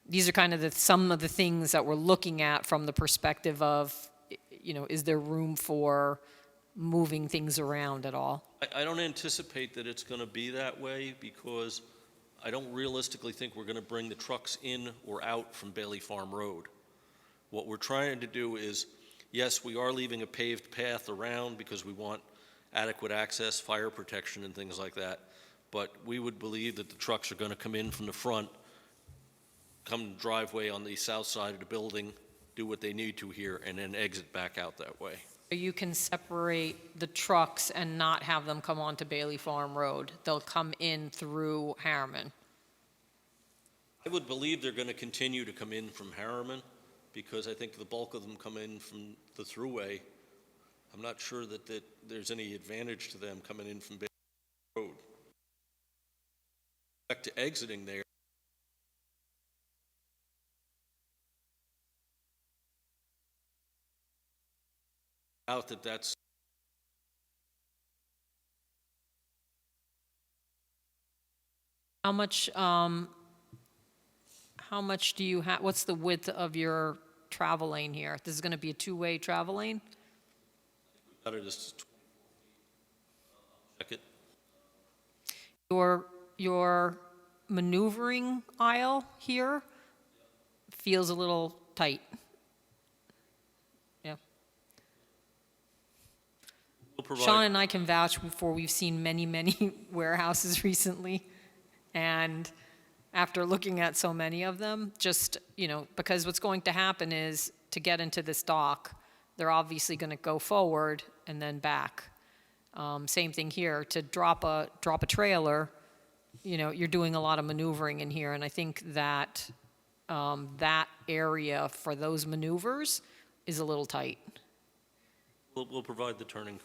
these are kind of some of the things that we're looking at from the perspective of, is there room for moving things around at all? I don't anticipate that it's going to be that way because I don't realistically think we're going to bring the trucks in or out from Bailey Farm Road. What we're trying to do is, yes, we are leaving a paved path around because we want adequate access, fire protection, and things like that. But we would believe that the trucks are going to come in from the front, come driveway on the south side of the building, do what they need to here, and then exit back out that way. You can separate the trucks and not have them come onto Bailey Farm Road. They'll come in through Harriman. I would believe they're going to continue to come in from Harriman because I think the bulk of them come in from the thruway. I'm not sure that there's any advantage to them coming in from Bailey Road. Back to exiting there. Out that's How much do you have, what's the width of your travel lane here? This is going to be a two-way travel lane? out of this. Check it. Your maneuvering aisle here feels a little tight. Yeah. We'll provide. Sean and I can vouch for we've seen many, many warehouses recently. And after looking at so many of them, just, because what's going to happen is to get into this dock, they're obviously going to go forward and then back. Same thing here. To drop a trailer, you're doing a lot of maneuvering in here. And I think that that area for those maneuvers is a little tight. We'll provide the turning.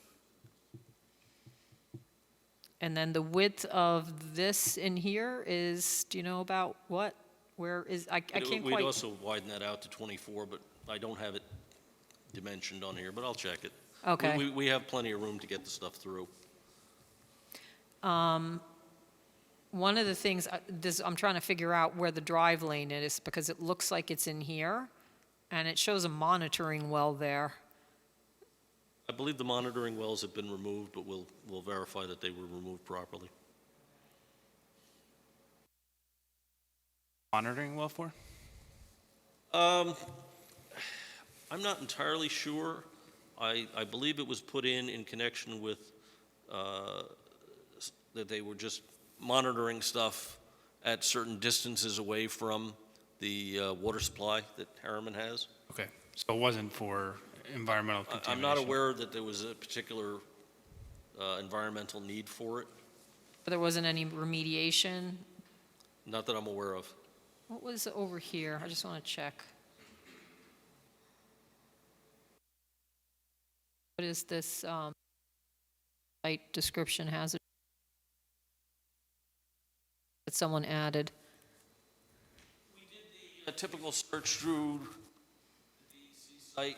And then the width of this in here is, do you know about what? Where is, I can't We'd quite. also widen that out to 24, but I don't have it dimensioned on here, but I'll check it. Okay. We have plenty of room to get the stuff through. One of the things, I'm trying to figure out where the drive lane is because it looks like it's in here and it shows a monitoring well there. I believe the monitoring wells have been removed, but we'll verify that they were removed properly. Monitoring well for? I'm not entirely sure. I believe it was put in connection with that they were just monitoring stuff at certain distances away from the water supply that Harriman has. Okay, so it wasn't for environmental contamination? I'm not aware that there was a particular environmental need for it, But there wasn't any remediation. not that I'm aware of. What was over here? I just want to check. What is this site description hazard that someone added? A typical search through the DEC site.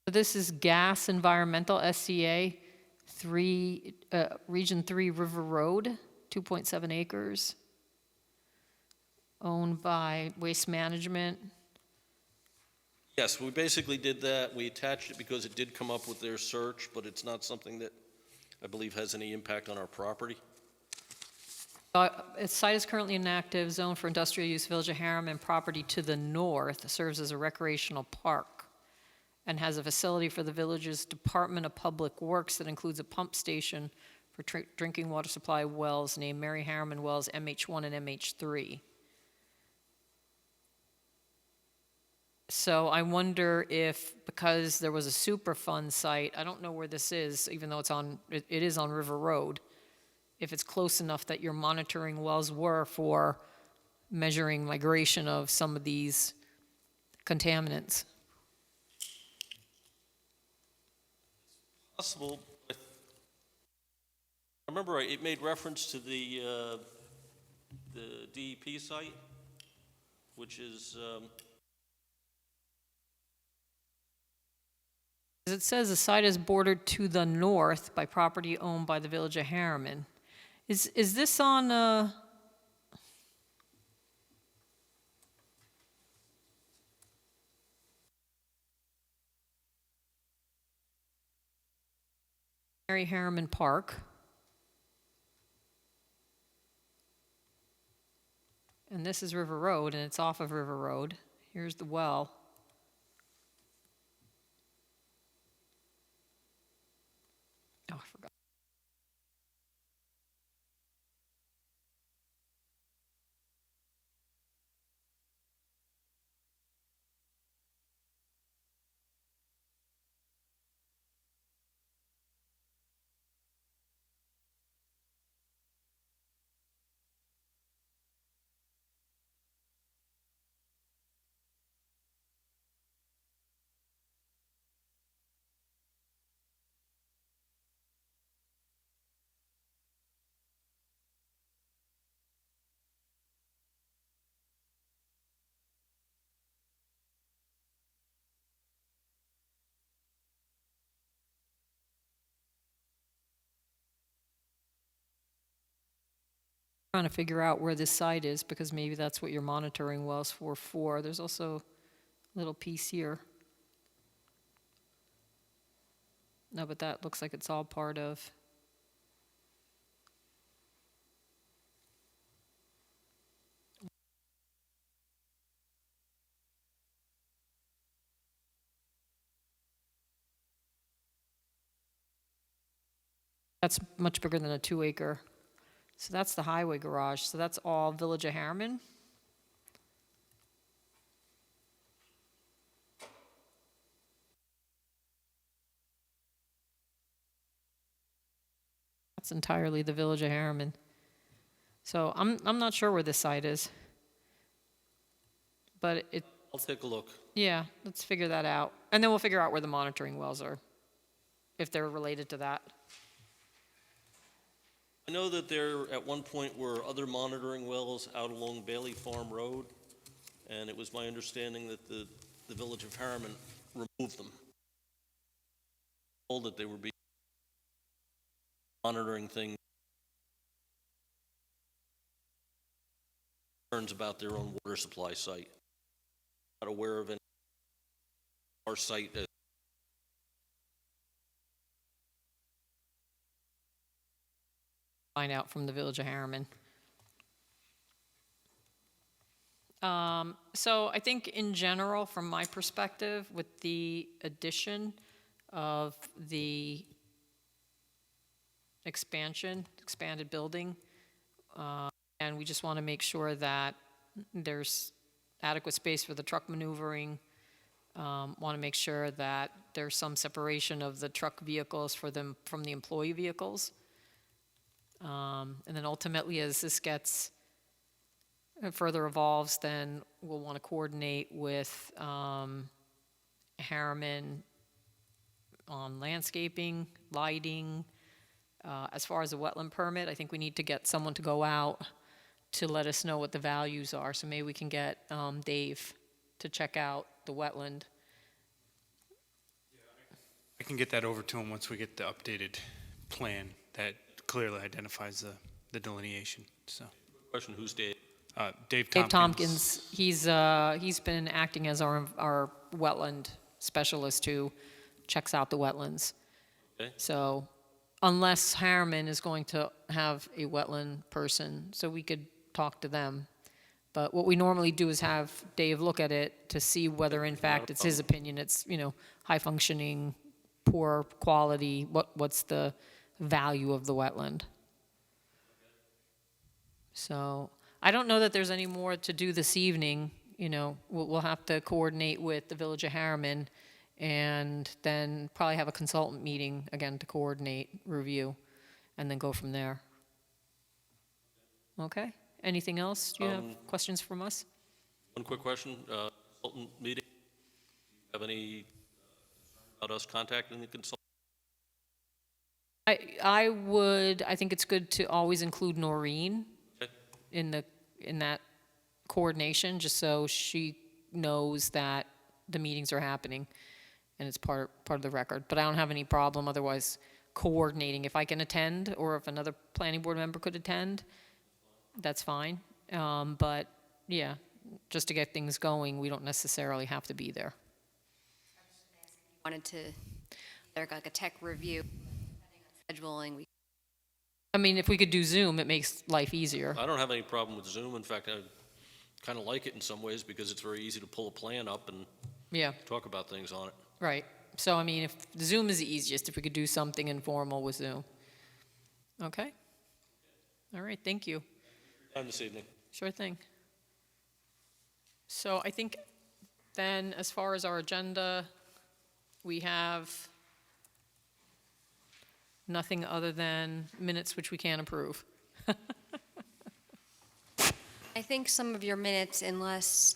This is Gas Environmental, SCA, Region 3 River Road, 2.7 acres, owned by Waste Management. Yes, we basically did that. We attached it because it did come up with their search, but it's not something that I believe has any impact on our property. Its site is currently an active zone for industrial use. Village of Harriman property to the north serves as a recreational park and has a facility for the village's Department of Public Works that includes a pump station for drinking water supply wells named Mary Harriman Wells MH1 and MH3. So I wonder if, because there was a Superfund site, I don't know where this is, even though it is on River Road, if it's close enough that your monitoring wells were for measuring migration of some of these contaminants. Possible. I remember it made reference to the DEP site, which is, It says the site is bordered to the north by property owned by the Village of Harriman. Is this on, Mary Harriman Park? And this is River Road, and it's off of River Road. Here's the well. Oh, I forgot. Trying to figure out where this site is, because maybe that's what you're monitoring wells for. There's also a little piece here. No, but that looks like it's all part of. That's much bigger than a 2-acre. So that's the highway garage. So that's all Village of Harriman. That's entirely the Village of Harriman. So I'm not sure where this site is. But I'll take a look. yeah, let's figure that out. And then we'll figure out where the monitoring wells are, if they're related to that. I know that there, at one point, were other monitoring wells out along Bailey Farm Road, and it was my understanding that the Village of Harriman removed them. Told that they were being monitoring things, concerns about their own water supply site. Not aware of any our site as Find out from the Village of Harriman. So I think in general, from my perspective, with the addition of the expanded building, and we just want to make sure that there's adequate space for the truck maneuvering. Want to make sure that there's some separation of the truck vehicles from the employee vehicles. And then ultimately, as this gets further evolves, then we'll want to coordinate with Harriman on landscaping, lighting. As far as a wetland permit, I think we need to get someone to go out to let us know what the values are. So maybe we can get Dave to check out the wetland. I can get that over to him once we get the updated plan that clearly identifies the delineation, so. question, who's Dave? Dave Dave Tompkins. Tompkins, he's been acting as our wetland specialist who checks out the wetlands. Okay. So unless Harriman is going to have a wetland person, so we could talk to them. But what we normally do is have Dave look at it to see whether in fact it's his opinion, it's, high functioning, poor quality, what's the value of the wetland. So I don't know that there's any more to do this evening. You know, we'll have to coordinate with the Village of Harriman and then probably have a consultant meeting again to coordinate, review, and then go from there. Okay? Anything else? Do you have questions from us? One quick question, consultant meeting, have any about us contacting the consultant? I think it's good to always include Noreen Okay. in that coordination, just so she knows that the meetings are happening and it's part of the record. But I don't have any problem otherwise coordinating. If I can attend, or if another planning board member could attend, that's fine. But yeah, just to get things going, we don't necessarily have to be there. Wanted to, like a tech review, scheduling. I mean, if we could do Zoom, it makes life easier. I don't have any problem with Zoom. In fact, I kind of like it in some ways because it's very easy to pull a plan up and Yeah, talk about things on it. right. So, I mean, if Zoom is the easiest, if we could do something informal with Zoom. Okay? All right, thank you. Time this evening. Sure thing. So I think then, as far as our agenda, we have nothing other than minutes which we can't approve. I think some of your minutes, unless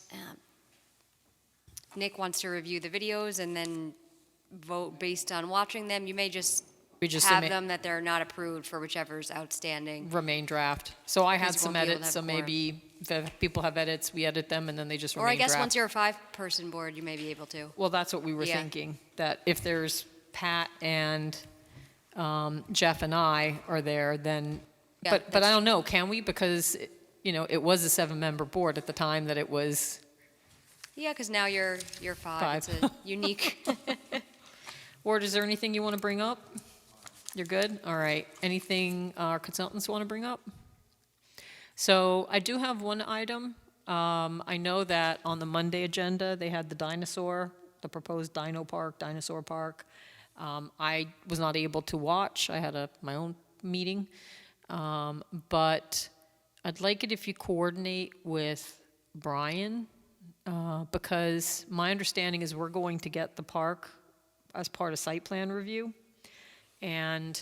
Nick wants to review the videos and then vote based on watching them, you may just We just have them that they're not approved for whichever's outstanding. remain draft. So I had Because you some won't be able to edits, have so quorum. maybe if people have edits, we edit them and then they just Or remain I guess draft. once you're a five-person board, you may be able to. Well, that's what we were Yeah. thinking, that if there's Pat and Jeff and I are there, then, Yeah, but I that's- don't know, can we? Because, you know, it was a 7-member board at the time that it was. Yeah, because now you're five. Five. It's a unique. Ward, is there anything you want to bring up? You're good? All right. Anything our consultants want to bring up? So I do have one item. I know that on the Monday agenda, they had the proposed dinosaur park. I was not able to watch. I had my own meeting. But I'd like it if you coordinate with Brian, because my understanding is we're going to get the park as part of site plan review. And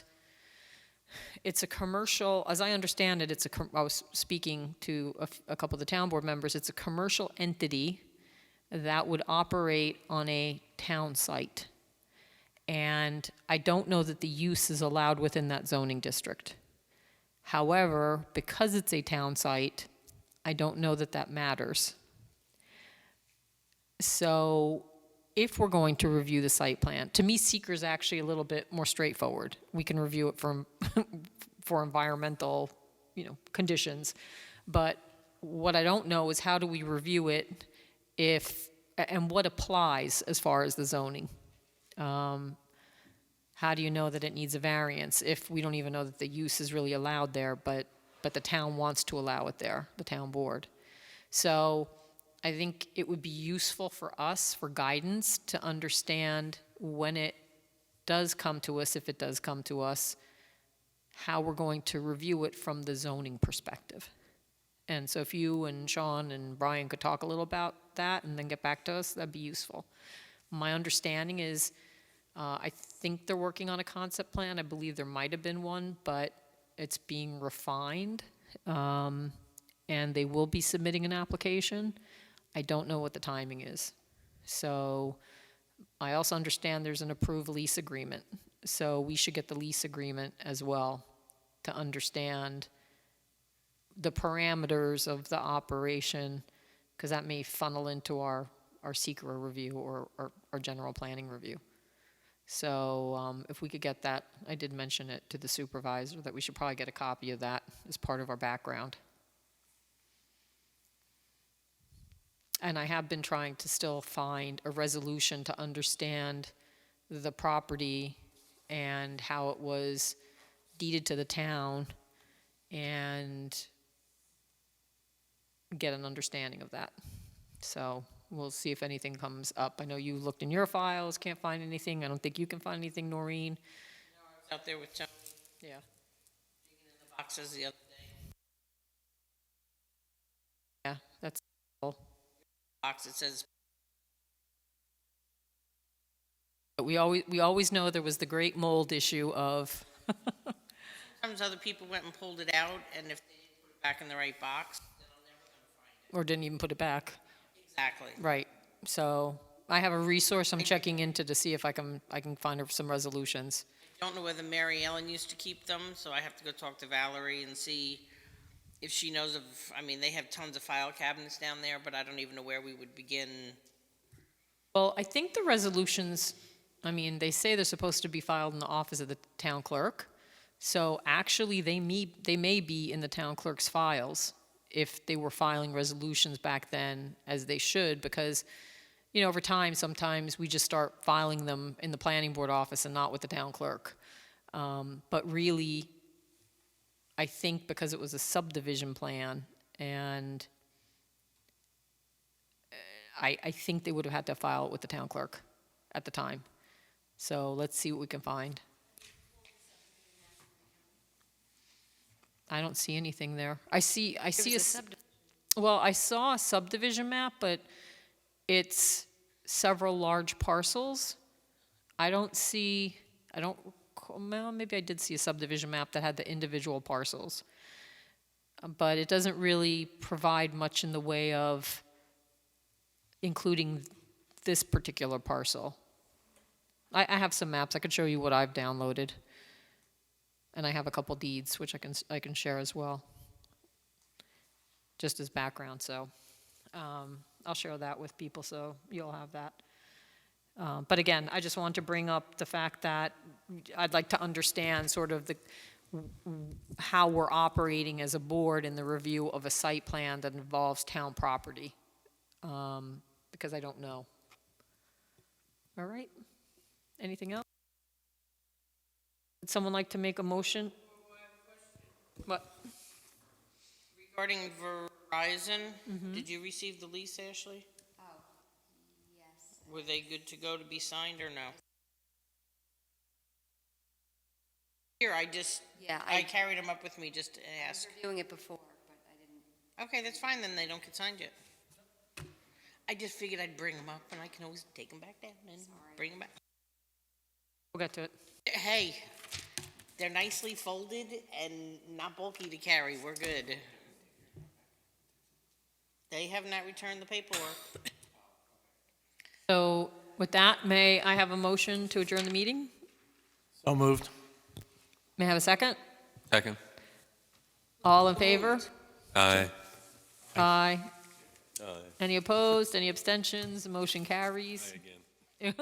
it's a commercial, as I understand it, I was speaking to a couple of the town board members, it's a commercial entity that would operate on a town site. And I don't know that the use is allowed within that zoning district. However, because it's a town site, I don't know that that matters. So if we're going to review the site plan, to me, seeker is actually a little bit more straightforward. We can review it for environmental, conditions. But what I don't know is how do we review it and what applies as far as the zoning? How do you know that it needs a variance if we don't even know that the use is really allowed there, but the town wants to allow it there, the town board? So I think it would be useful for us, for guidance, to understand when it does come to us, if it does come to us, how we're going to review it from the zoning perspective. And so if you and Sean and Brian could talk a little about that and then get back to us, that'd be useful. My understanding is, I think they're working on a concept plan. I believe there might have been one, but it's being refined. And they will be submitting an application. I don't know what the timing is. So I also understand there's an approved lease agreement. So we should get the lease agreement as well to understand the parameters of the operation, because that may funnel into our secret review or our general planning review. So if we could get that, I did mention it to the supervisor that we should probably get a copy of that as part of our background. And I have been trying to still find a resolution to understand the property and how it was deeded to the town and get an understanding of that. So we'll see if anything comes up. I know you looked in your files, can't find anything. I don't think you can find anything, Noreen. Out there with John. Yeah. Boxes the other day. Yeah, that's, Box, it says, but we always know there was the great mold issue of, sometimes other people went and pulled it out, and if they didn't put it back in the right box, then I'm never gonna find or didn't even put it back. it. Exactly. Right, so I have a resource I'm checking into to see if I can find some resolutions. Don't know whether Mary Ellen used to keep them, so I have to go talk to Valerie and see if she knows of, I mean, they have tons of file cabinets down there, but I don't even know where we would begin. Well, I think the resolutions, I mean, they say they're supposed to be filed in the office of the town clerk. So actually, they may be in the town clerk's files if they were filing resolutions back then, as they should, because, you know, over time, sometimes we just start filing them in the planning board office and not with the town clerk. But really, I think because it was a subdivision plan, and I think they would have had to file it with the town clerk at the time. So let's see what we can find. I don't see anything there. I see well, I saw a subdivision map, but it's several large parcels. Well, maybe I did see a subdivision map that had the individual parcels. But it doesn't really provide much in the way of including this particular parcel. I have some maps. I could show you what I've downloaded. And I have a couple deeds, which I can share as well, just as background. So I'll share that with people, so you'll have that. But again, I just want to bring up the fact that I'd like to understand sort of how we're operating as a board in the review of a site plan that involves town property, because I don't know. All right. Anything else? Would someone like to make a motion? What? Regarding Verizon, did you receive the lease, Ashley? Oh, yes. Were they good to go to be signed or no? Here, Yeah, I carried them up with me just to I was ask. reviewing it before, but I didn't. Okay, that's fine, then they don't get signed yet. I just figured I'd bring them up, and I can always take them back down and bring them back. We'll get to it. Hey, they're nicely folded and not bulky to carry. We're good. They have not returned the paperwork. So with that, may I have a motion to adjourn the meeting? So moved. May I have a second? Second. All in favor? Aye. Aye. Any opposed? Any abstentions? The motion carries. Again.